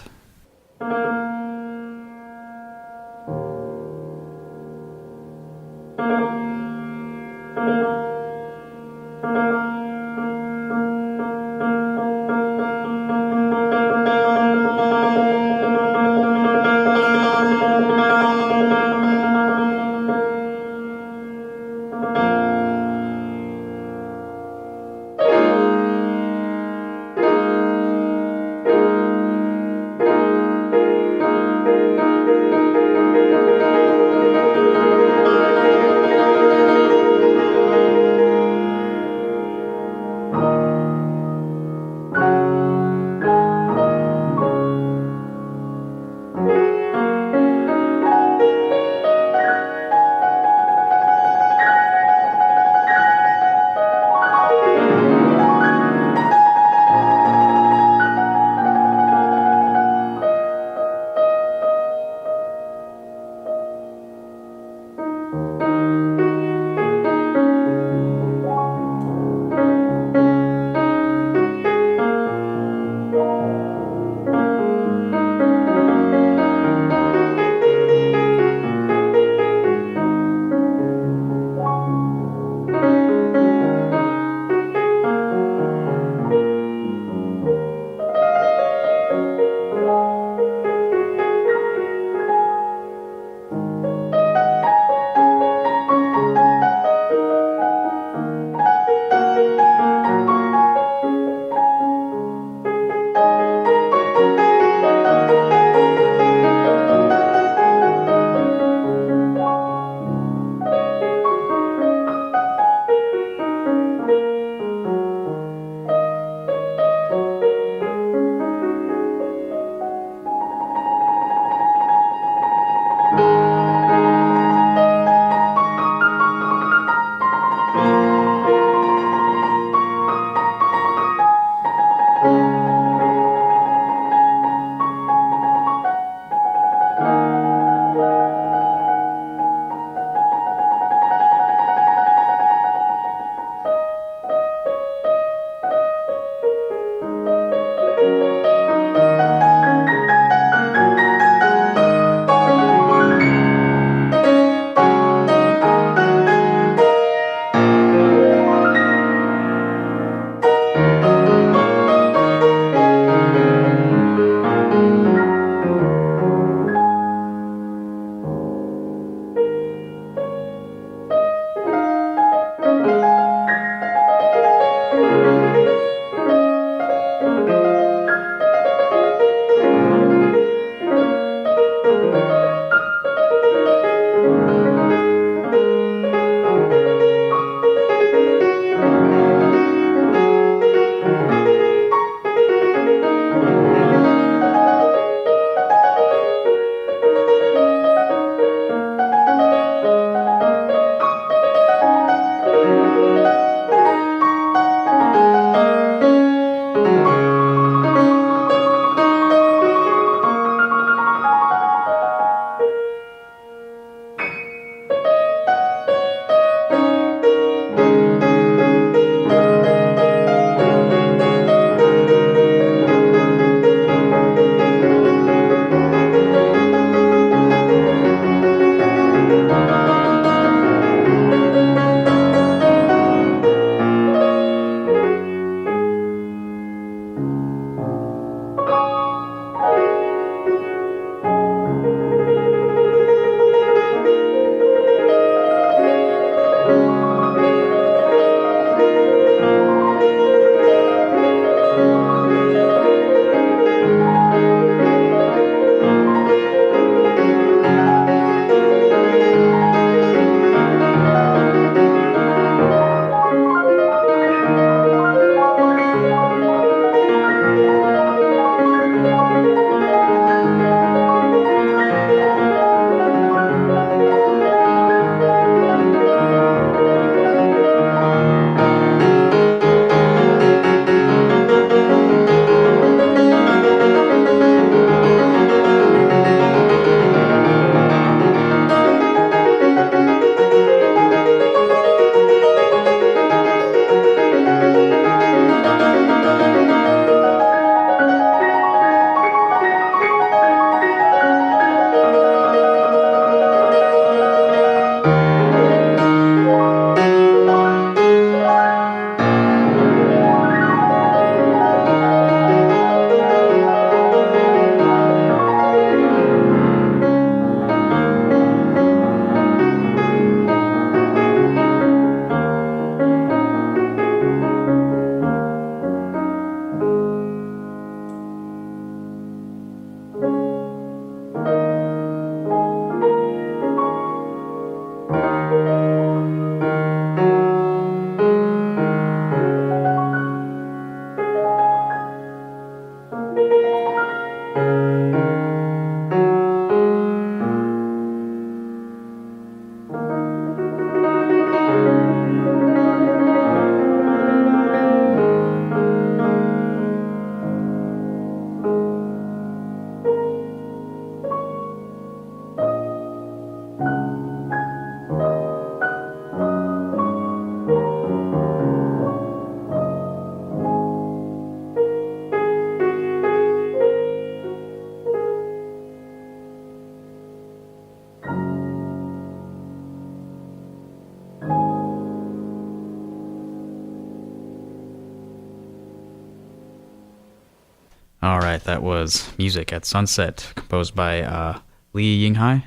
All right, that was Music at Sunset, composed by Lee Yinghai.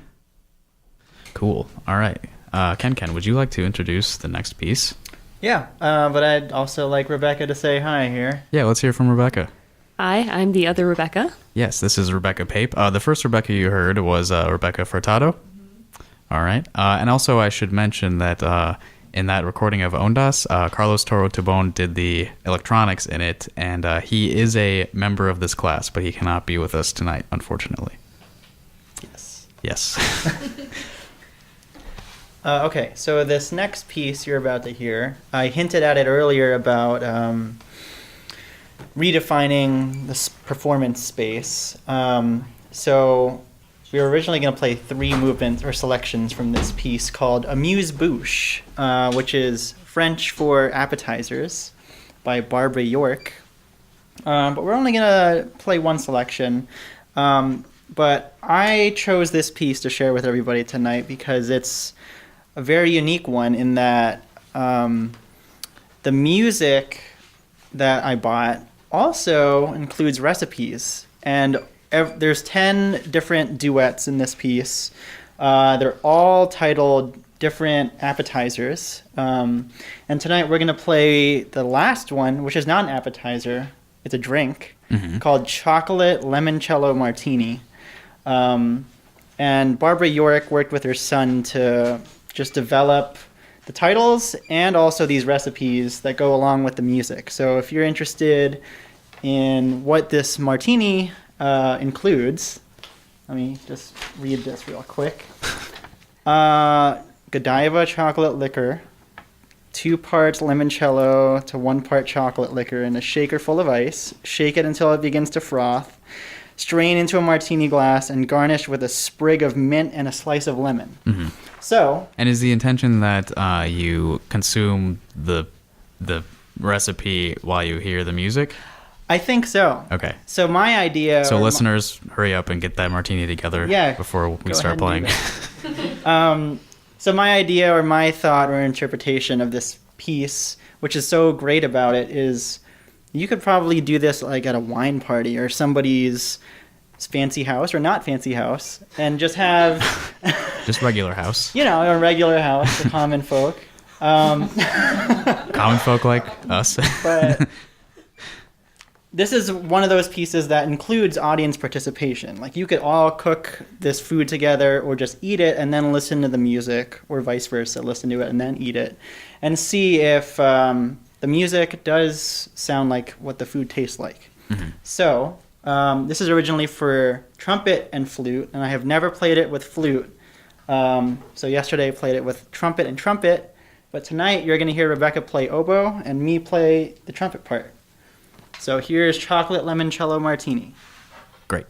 Cool. All right. Ken, would you like to introduce the next piece? Yeah, but I'd also like Rebecca to say hi here. Yeah, let's hear from Rebecca. Hi, I'm the other Rebecca. Yes, this is Rebeca Pape. The first Rebecca you heard was Rebeca Furtado. All right. And also I should mention that in that recording of Ondas, Carlos Toro Tubon did the electronics in it, and he is a member of this class, but he cannot be with us tonight, unfortunately. Yes. Okay, so this next piece you're about to hear, I hinted at it earlier about redefining this performance space. So we were originally going to play 3 movements or selections from this piece called Amuse-Bouche, which is French for appetizers, by Barbara York. But we're only going to play 1 selection. But I chose this piece to share with everybody tonight because it's a very unique one in that the music that I bought also includes recipes. And there's 10 different duets in this piece. They're all titled different appetizers. And tonight we're going to play the last one, which is not an appetizer. It's a drink called Chocolate Limoncello Martini. And Barbara York worked with her son to just develop the titles and also these recipes that go along with the music. So if you're interested in what this martini includes, let me just read this real quick. Godiva chocolate liquor, 2 parts limoncello to 1 part chocolate liquor in a shaker full of ice. Shake it until it begins to froth. Strain into a martini glass and garnish with a sprig of mint and a slice of lemon. So, and is the intention that you consume the recipe while you hear the music? I think so. Okay. So my idea... So listeners, hurry up and get that martini together before we start playing. So my idea or my thought or interpretation of this piece, which is so great about it, is you could probably do this like at a wine party or somebody's fancy house or not fancy house and just have... just regular house. You know, a regular house, the common folk. Common folk like us. But this is one of those pieces that includes audience participation. Like you could all cook this food together or just eat it and then listen to the music, or vice versa, listen to it and then eat it, and see if the music does sound like what the food tastes like. So this is originally for trumpet and flute, and I have never played it with flute. So yesterday I played it with trumpet and trumpet, but tonight you're going to hear Rebecca play oboe and me play the trumpet part. So here's Chocolate Limoncello Martini. Great.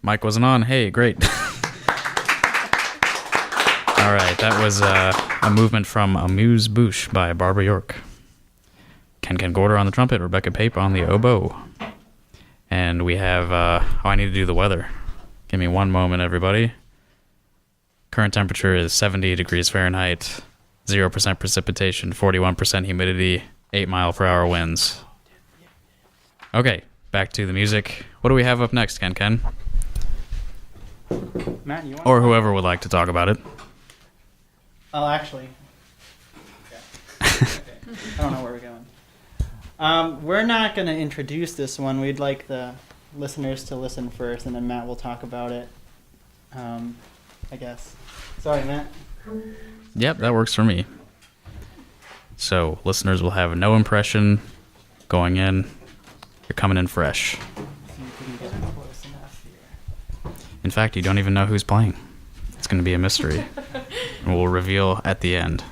Mic wasn't on. Hey, great. All right, that was a movement from Amuse-Bouche by Barbara York. Ken Gorder on the trumpet, Rebecca Pape on the oboe. And we have, I need to do the weather. Give me one moment, everybody. Current temperature is 70 degrees Fahrenheit, 0% precipitation, 41% humidity, 8-mile-per-hour winds. Okay, back to the music. What do we have up next, Ken? Matt, you want or whoever would like to talk about it. Oh, actually, I don't know where we're going. We're not going to introduce this one. We'd like the listeners to listen first, and then Matt will talk about it, I guess. Sorry, Matt. Yep, that works for me. So, listeners will have no impression going in. You're coming in fresh. In fact, you don't even know who's playing. It's going to be a mystery. And we'll reveal at the end.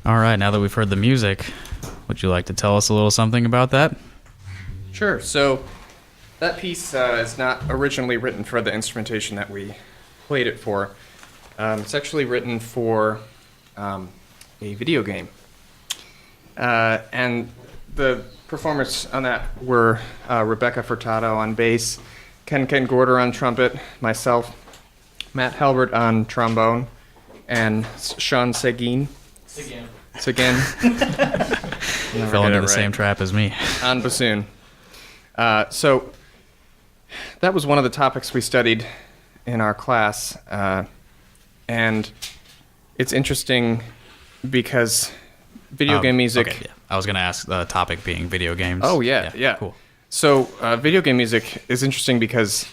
All right, now that we've heard the music, would you like to tell us a little something about that? Sure. So that piece is not originally written for the instrumentation that we played it for. It's actually written for a video game. And the performers on that were Rebeca Furtado on bass, Ken Gorder on trumpet, myself, Matt Halbert on trombone, and Shawn Seguin. Seguin. Fell into the same trap as me. On bassoon. So that was one of the topics we studied in our class. And it's interesting because video game music... Okay, yeah. I was going to ask the topic being video games. Oh, yeah. Cool. So video game music is interesting because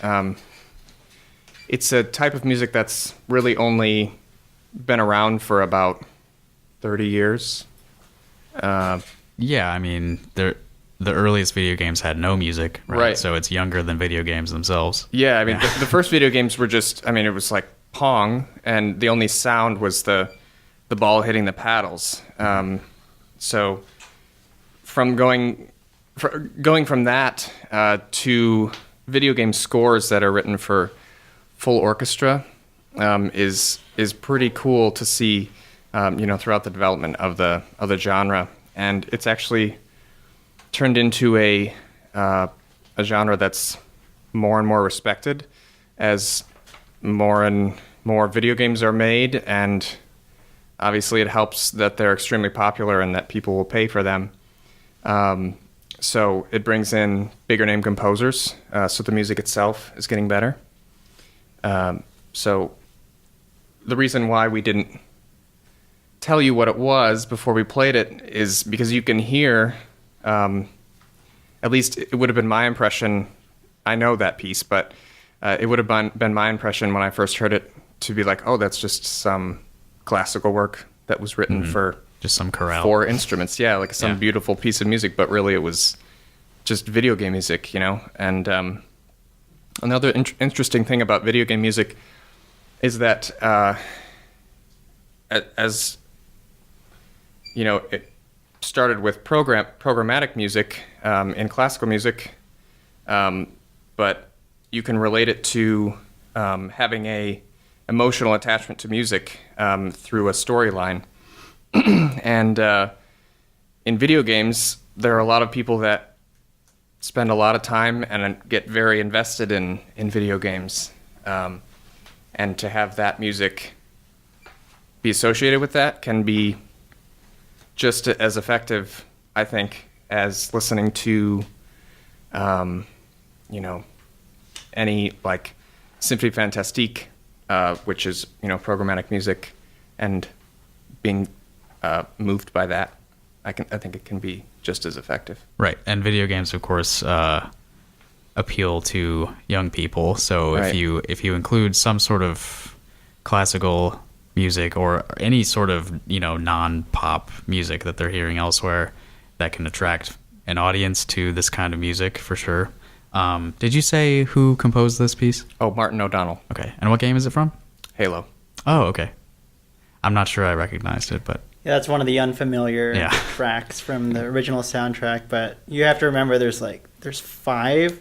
it's a type of music that's really only been around for about 30 years. Yeah, I mean, the earliest video games had no music, right? Right. So it's younger than video games themselves. Yeah, I mean, the first video games were just, I mean, it was like Pong, and the only sound was the ball hitting the paddles. So from going from that to video game scores that are written for full orchestra is pretty cool to see, throughout the development of the genre, and it's actually turned into a genre that's more and more respected as more and more video games are made, and obviously it helps that they're extremely popular and that people will pay for them. So it brings in bigger name composers, so the music itself is getting better. So the reason why we didn't tell you what it was before we played it is because you can hear, at least it would have been my impression, I know that piece, but it would have been my impression when I first heard it to be like, oh, that's just some classical work that was written for just some chorale. 4 instruments. Yeah, like some beautiful piece of music, but really it was just video game music, And another interesting thing about video game music is that as it started with programmatic music in classical music, but you can relate it to having a emotional attachment to music through a storyline. And in video games, there are a lot of people that spend a lot of time and get very invested in video games. And to have that music be associated with that can be just as effective, I think, as listening to, any like Symphonie Fantastique, which is programmatic music, and being moved by that. I think it can be just as effective. Right, and video games, of course, appeal to young people. So Right. if you include some sort of classical music or any sort of non-pop music that they're hearing elsewhere, that can attract an audience to this kind of music for sure. Did you say who composed this piece? Oh, Martin O'Donnell. Okay, and what game is it from? Halo. Oh, okay. I'm not sure I recognized it, but Yeah, that's one of the unfamiliar Yeah. tracks from the original soundtrack. But you have to remember, there's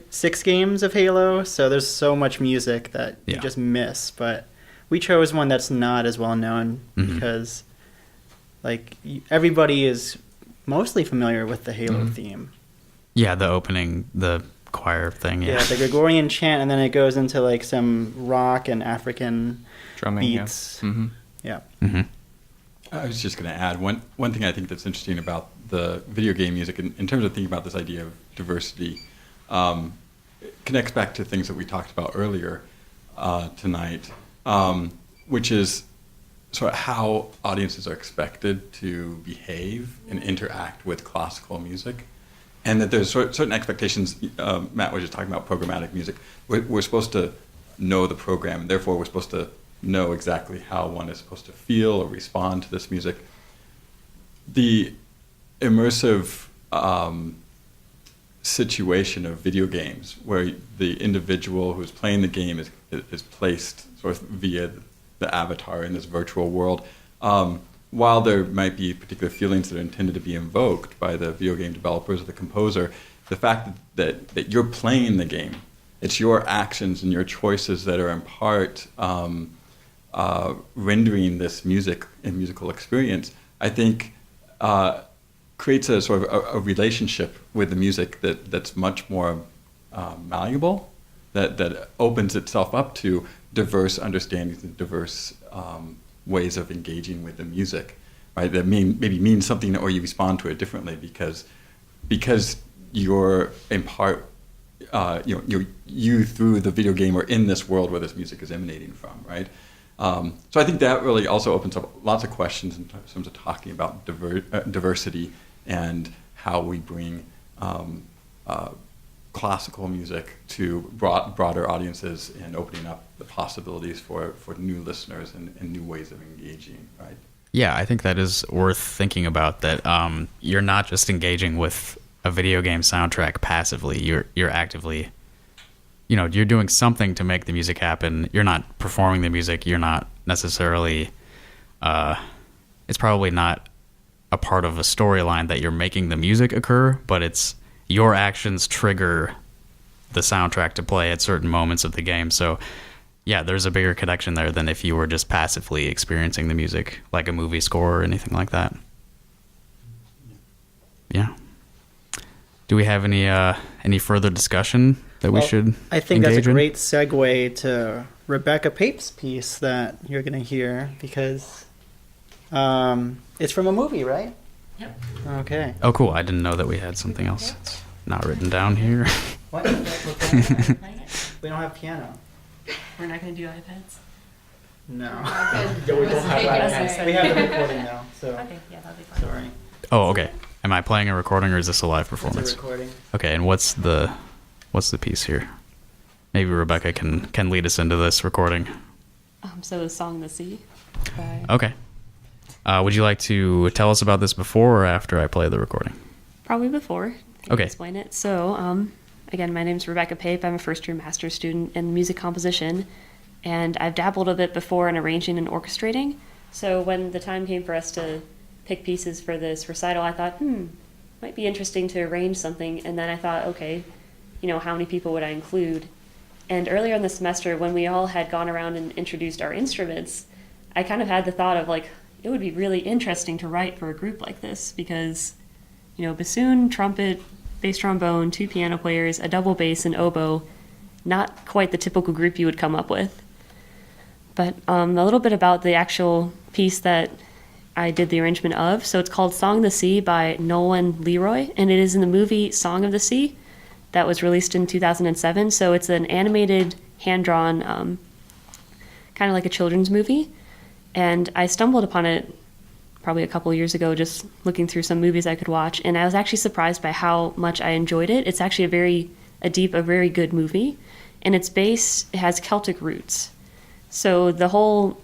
6 games of Halo, so there's so much music that you just miss. But we chose one that's not as well known because, everybody is mostly familiar with the Halo theme. yeah, the opening, the choir thing. Yeah, the Gregorian chant, and then it goes into some rock and African drumming beats. Yeah. Mm-hmm. I was just going to add one thing I think that's interesting about the video game music in terms of thinking about this idea of diversity. It connects back to things that we talked about earlier tonight, which is sort of how audiences are expected to behave and interact with classical music. And that there's certain expectations. Matt was just talking about programmatic music. We're supposed to know the program, and therefore we're supposed to know exactly how one is supposed to feel or respond to this music. The immersive situation of video games, where the individual who's playing the game is placed sort of via the avatar in this virtual world, while there might be particular feelings that are intended to be invoked by the video game developers or the composer, the fact that you're playing the game, it's your actions and your choices that are in part rendering this music and musical experience, I think creates a sort of a relationship with the music that's much more malleable, that opens itself up to diverse understandings and diverse ways of engaging with the music, right? That maybe means something, or you respond to it differently because you're in part, you through the video game are in this world where this music is emanating from, right? So I think that really also opens up lots of questions in terms of talking about diversity and how we bring classical music to broader audiences and opening up the possibilities for new listeners and new ways of engaging, right? Yeah, I think that is worth thinking about, that you're not just engaging with a video game soundtrack passively. You're actively, you're doing something to make the music happen. You're not performing the music. You're not necessarily, it's probably not a part of a storyline that you're making the music occur, but it's your actions trigger the soundtrack to play at certain moments of the game. So yeah, there's a bigger connection there than if you were just passively experiencing the music, like a movie score or anything like that. Yeah. Do we have any further discussion that we should I think that's a engage in? great segue to Rebeca Pape's piece that you're going to hear, because it's from a movie, right? Yep. Okay. Oh, cool. I didn't know that we had something else. It's not written down here. What? We don't have piano. We're not going to do iPads. No. Yeah, we don't have iPads. We have the recording now, so. Okay, yeah, that'll be fine. Sorry. Oh, okay. Am I playing a recording or is this a live performance? It's a recording. Okay, and what's the piece here? Maybe Rebecca can lead us into this recording. So Song the Sea. Okay. Would you like to tell us about this before or after I play the recording? Probably before. I can Okay. Explain it. So, again, my name's Rebecca Pape. I'm a first-year master's student in music composition, and I've dabbled a bit before in arranging and orchestrating. So when the time came for us to pick pieces for this recital, I thought, might be interesting to arrange something. And then I thought, okay, how many people would I include? And earlier in the semester, when we all had gone around and introduced our instruments, I kind of had the thought of like, it would be really interesting to write for a group like this because, bassoon, trumpet, bass trombone, 2 piano players, a double bass, and oboe, not quite the typical group you would come up with. But a little bit about the actual piece that I did the arrangement of. So it's called Song of the Sea by Nolan Leroy, and it is in the movie Song of the Sea that was released in 2007. So it's an animated, hand-drawn, kind of like a children's movie. And I stumbled upon it probably a couple of years ago, just looking through some movies I could watch, and I was actually surprised by how much I enjoyed it. It's actually a very good movie, and it has Celtic roots. So the whole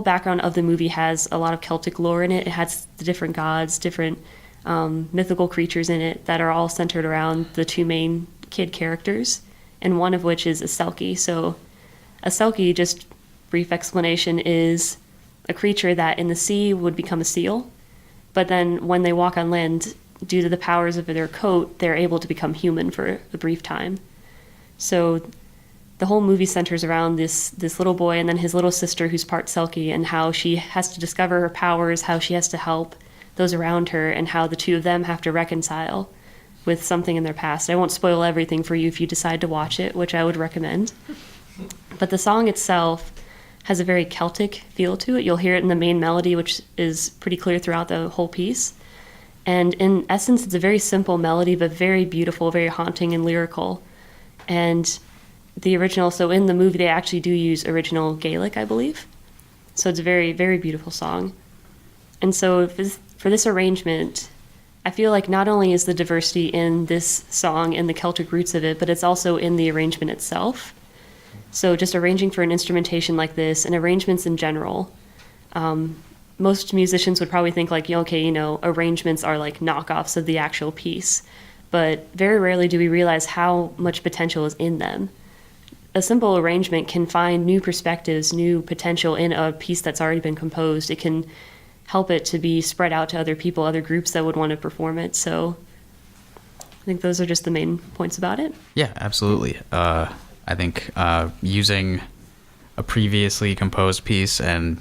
background of the movie has a lot of Celtic lore in it. It has the different gods, different mythical creatures in it that are all centered around the 2 main kid characters, and one of which is a Selkie. So a Selkie, just brief explanation, is a creature that in the sea would become a seal, but then when they walk on land, due to the powers of their coat, they're able to become human for a brief time. So the whole movie centers around this little boy and then his little sister who's part Selkie, and how she has to discover her powers, how she has to help those around her, and how the 2 of them have to reconcile with something in their past. I won't spoil everything for you if you decide to watch it, which I would recommend. But the song itself has a very Celtic feel to it. You'll hear it in the main melody, which is pretty clear throughout the whole piece. And in essence, it's a very simple melody, but very beautiful, very haunting and lyrical. And the original, so in the movie, they actually do use original Gaelic, I believe. So it's a very, very beautiful song. And so for this arrangement, I feel like not only is the diversity in this song and the Celtic roots of it, but it's also in the arrangement itself. So just arranging for an instrumentation like this, and arrangements in general, most musicians would probably think like, arrangements are like knockoffs of the actual piece. But very rarely do we realize how much potential is in them. A simple arrangement can find new perspectives, new potential in a piece that's already been composed. It can help it to be spread out to other people, other groups that would want to perform it. So I think those are just the main points about it. Yeah, absolutely. I think using a previously composed piece and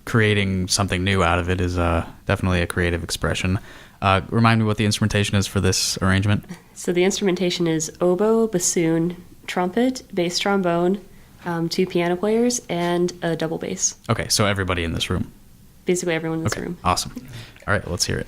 creating something new out of it is definitely a creative expression. Remind me what the instrumentation is for this arrangement. So the instrumentation is oboe, bassoon, trumpet, bass trombone, 2 piano players, and a double bass. Okay, so everybody in this room. Basically everyone in this room. Awesome. All right, let's hear it.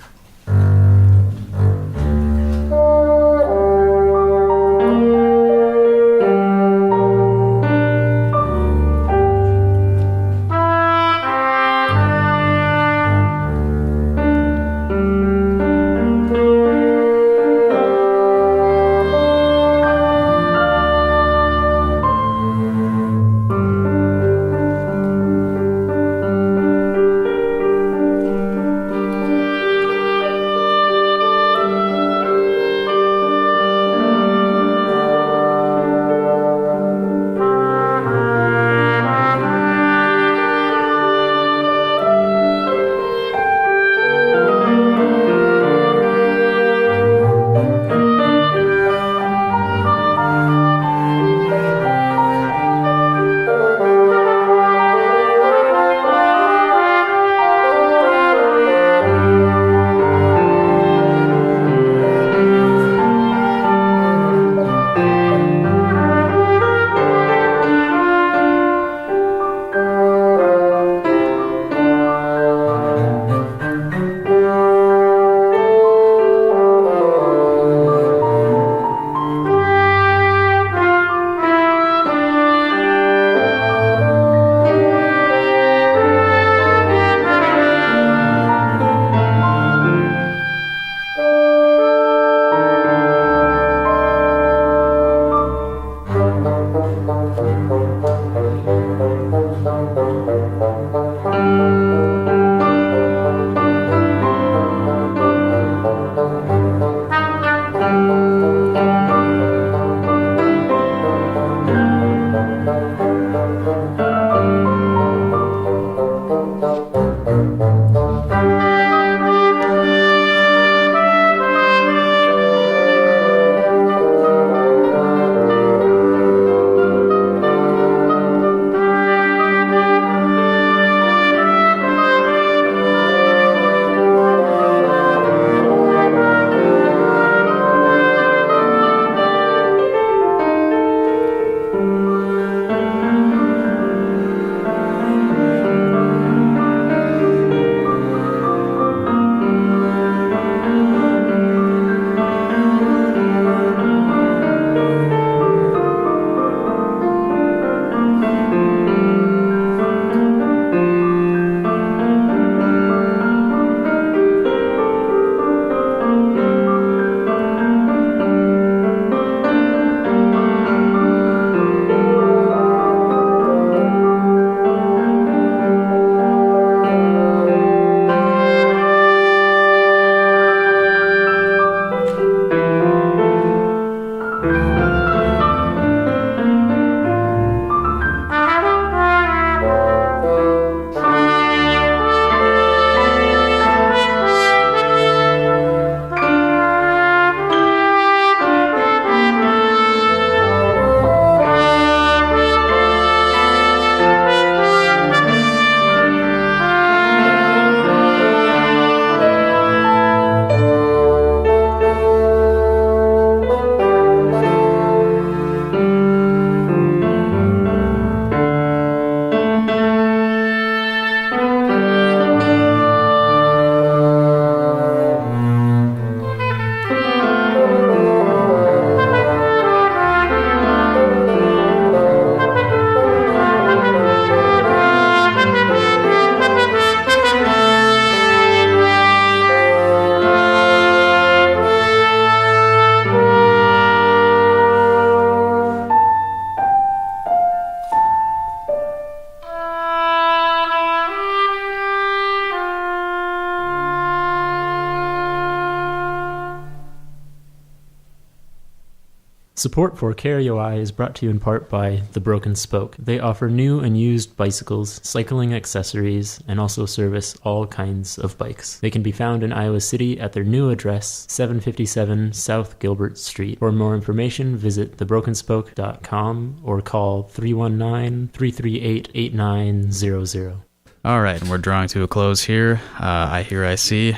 Support for KRUI is brought to you in part by The Broken Spoke. They offer new and used bicycles, cycling accessories, and also service all kinds of bikes. They can be found in Iowa City at their new address, 757 South Gilbert Street. For more information, visit thebrokenspoke.com or call 319-338-8900. All right, and we're drawing to a close here. iHearIC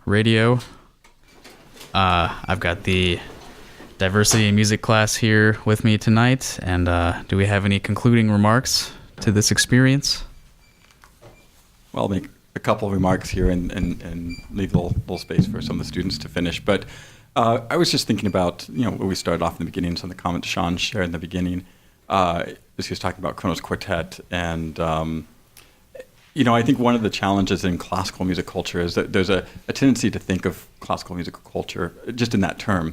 Radio. I've got the diversity in music class here with me tonight, and do we have any concluding remarks to this experience? Well, I'll make a couple of remarks here and leave a little space for some of the students to finish. But I was just thinking about, what we started off in the beginning, some of the comments Shawn shared in the beginning, as he was talking about Kronos Quartet. And, I think one of the challenges in classical music culture is that there's a tendency to think of classical music culture, just in that term,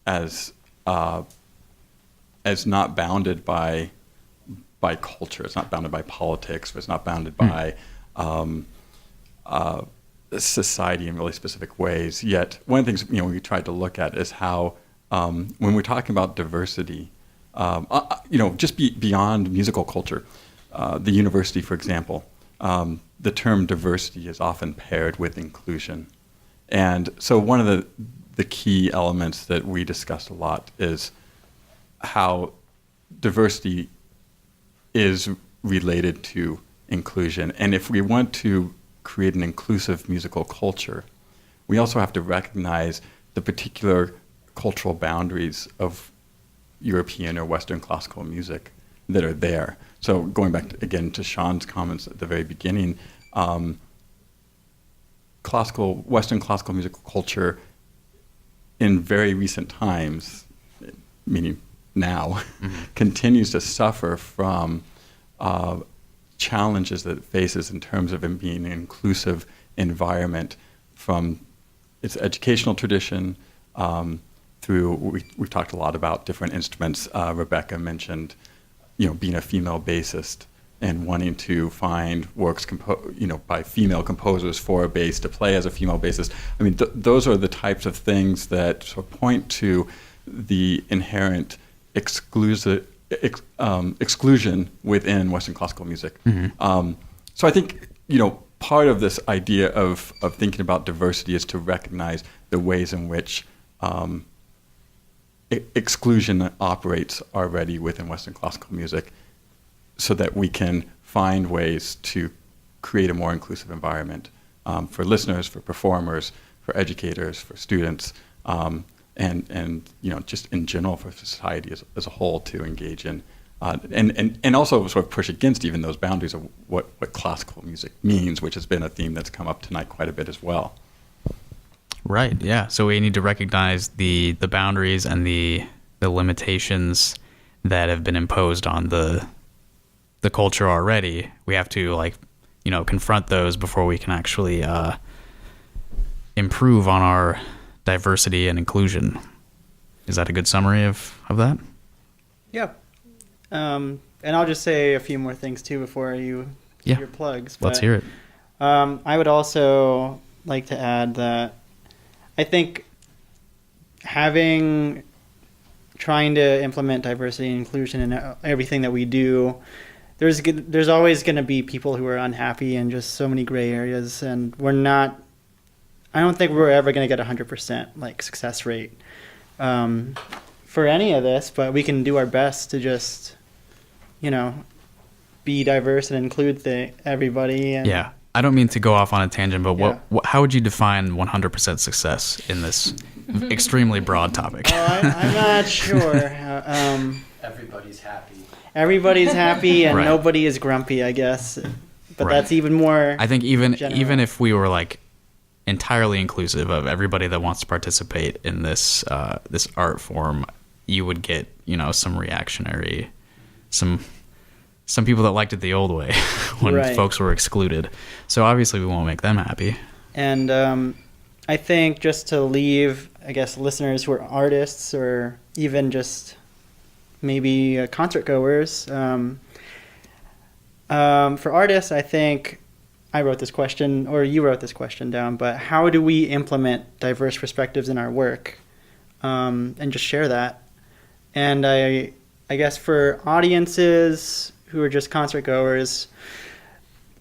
as not bounded by culture. It's not bounded by politics. It's not bounded by society in really specific ways. Yet one of the things we tried to look at is how when we're talking about diversity, just beyond musical culture, the university, for example, the term diversity is often paired with inclusion, and so one of the key elements that we discussed a lot is how diversity is related to inclusion. And if we want to create an inclusive musical culture, we also have to recognize the particular cultural boundaries of European or Western classical music that are there. So going back again to Shawn's comments at the very beginning, Western classical musical culture in very recent times, meaning now, continues to suffer from challenges that it faces in terms of it being an inclusive environment, from its educational tradition through, we've talked a lot about different instruments. Rebeca mentioned, being a female bassist and wanting to find works by female composers for a bass to play as a female bassist. I mean, those are the types of things that sort of point to the inherent exclusion within Western classical music. So I think, part of this idea of thinking about diversity is to recognize the ways in which exclusion operates already within Western classical music, so that we can find ways to create a more inclusive environment for listeners, for performers, for educators, for students, and just in general for society as a whole to engage in, and also sort of push against even those boundaries of what classical music means, which has been a theme that's come up tonight quite a bit as well. Right, yeah. So we need to recognize the boundaries and the limitations that have been imposed on the culture already. We have to confront those before we can actually improve on our diversity and inclusion. Is that a good summary of that? Yeah. And I'll just say a few more things too before you do your plugs. Let's hear it. I would also like to add that I think trying to implement diversity and inclusion in everything that we do, there's always going to be people who are unhappy and just so many gray areas, and I don't think we're ever going to get 100% success rate for any of this, but we can do our best to just be diverse and include everybody. And yeah, I don't mean to go off on a tangent, but how would you define 100% success in this extremely broad topic? I'm not sure. Everybody's happy. Everybody's happy and Right. nobody is grumpy, I guess. But Right. that's even more. I think even general. if we were entirely inclusive of everybody that wants to participate in this this art form, you would get some reactionary, some people that liked it the old way when Right. folks were excluded. So obviously we won't make them happy. And I think just to leave, I guess, listeners who are artists or even just maybe concert goers. For artists, I think I wrote this question, or you wrote this question down, but how do we implement diverse perspectives in our work? and just share that. And I guess for audiences who are just concert goers,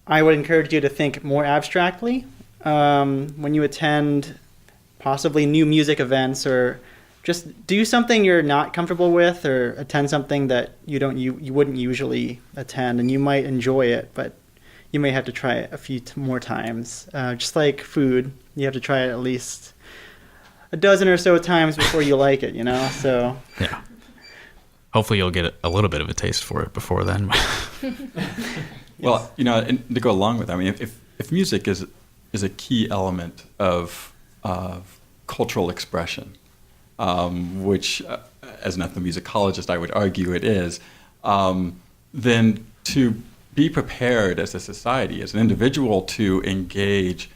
I would encourage you to think more abstractly when you attend possibly new music events, or just do something you're not comfortable with, or attend something that you wouldn't usually attend, and you might enjoy it, but you may have to try it a few more times. Just like food, you have to try it at least a dozen or so times before you like it, So yeah. Hopefully you'll get a little bit of a taste for it before then. Well, and to go along with that, I mean, if music is a key element of cultural expression, which, as an ethnomusicologist, I would argue it is, then to be prepared as a society, as an individual, to engage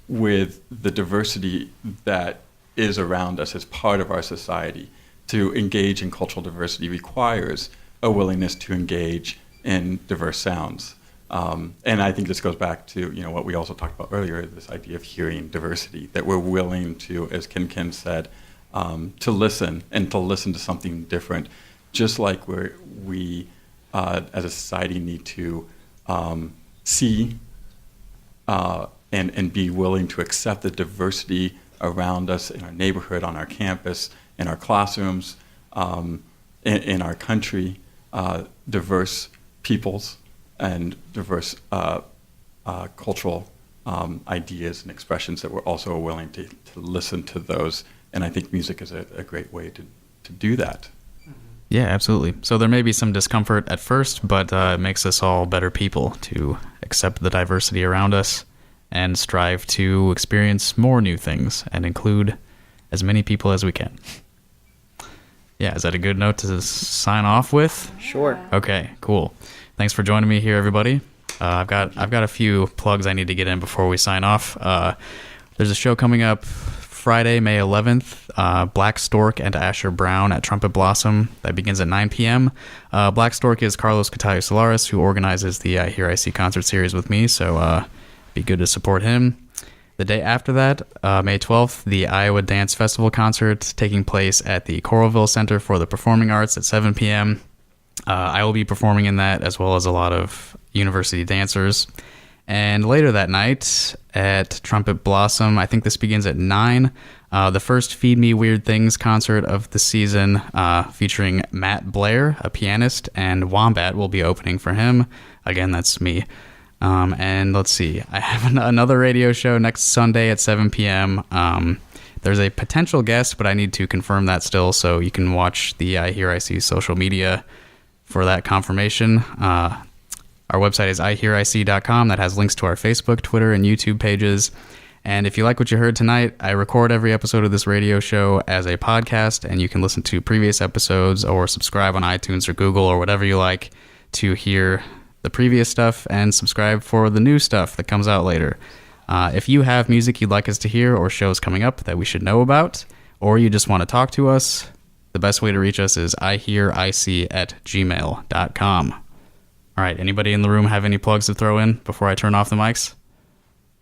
with the diversity that is around us as part of our society, to engage in cultural diversity requires a willingness to engage in diverse sounds. And I think this goes back to what we also talked about earlier, this idea of hearing diversity, that we're willing to, as Ken said, to listen to something different, just like we as a society need to see and be willing to accept the diversity around us in our neighborhood, on our campus, in our classrooms, in our country, diverse peoples and diverse cultural ideas and expressions, that we're also willing to listen to those. And I think music is a great way to do that. Yeah, absolutely. So there may be some discomfort at first, but it makes us all better people to accept the diversity around us and strive to experience more new things and include as many people as we can. Yeah, is that a good note to sign off with? Sure. Okay, cool. Thanks for joining me here, everybody. I've got a few plugs I need to get in before we sign off. There's a show coming up Friday, May 11th, Black Stork and Asher Brown at Trumpet Blossom. That begins at 9 p.m. Black Stork is Carlos Catayo Solares, who organizes the iHearIC concert series with me, so be good to support him. The day after that, May 12th, the Iowa Dance Festival concert taking place at the Coralville Center for the Performing Arts at 7 p.m. I will be performing in that, as well as a lot of university dancers. And later that night at Trumpet Blossom, I think this begins at 9, the first Feed Me Weird Things concert of the season, featuring Matt Blair, a pianist, and Wombat will be opening for him. Again, that's me. And let's see, I have another radio show next Sunday at 7 p.m. There's a potential guest, but I need to confirm that still, so you can watch the iHearIC social media for that confirmation. Our website is iHearIC.com. That has links to our Facebook, Twitter, and YouTube pages. And if you like what you heard tonight, I record every episode of this radio show as a podcast, and you can listen to previous episodes or subscribe on iTunes or Google or whatever you like to hear the previous stuff and subscribe for the new stuff that comes out later. If you have music you'd like us to hear or shows coming up that we should know about, or you just want to talk to us, the best way to reach us is ihearic@gmail.com. All right, anybody in the room have any plugs to throw in before I turn off the mics?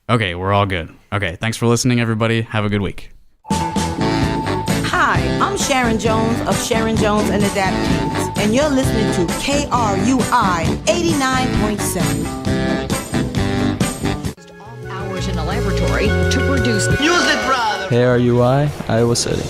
Okay, we're all good. Okay, thanks for listening, everybody. Have a good week. Hi, I'm Sharon Jones of Sharon Jones and the Dap Kings, and you're listening to KRUI 89.7. Hours in a laboratory to produce Music, brother. KRUI, Iowa City.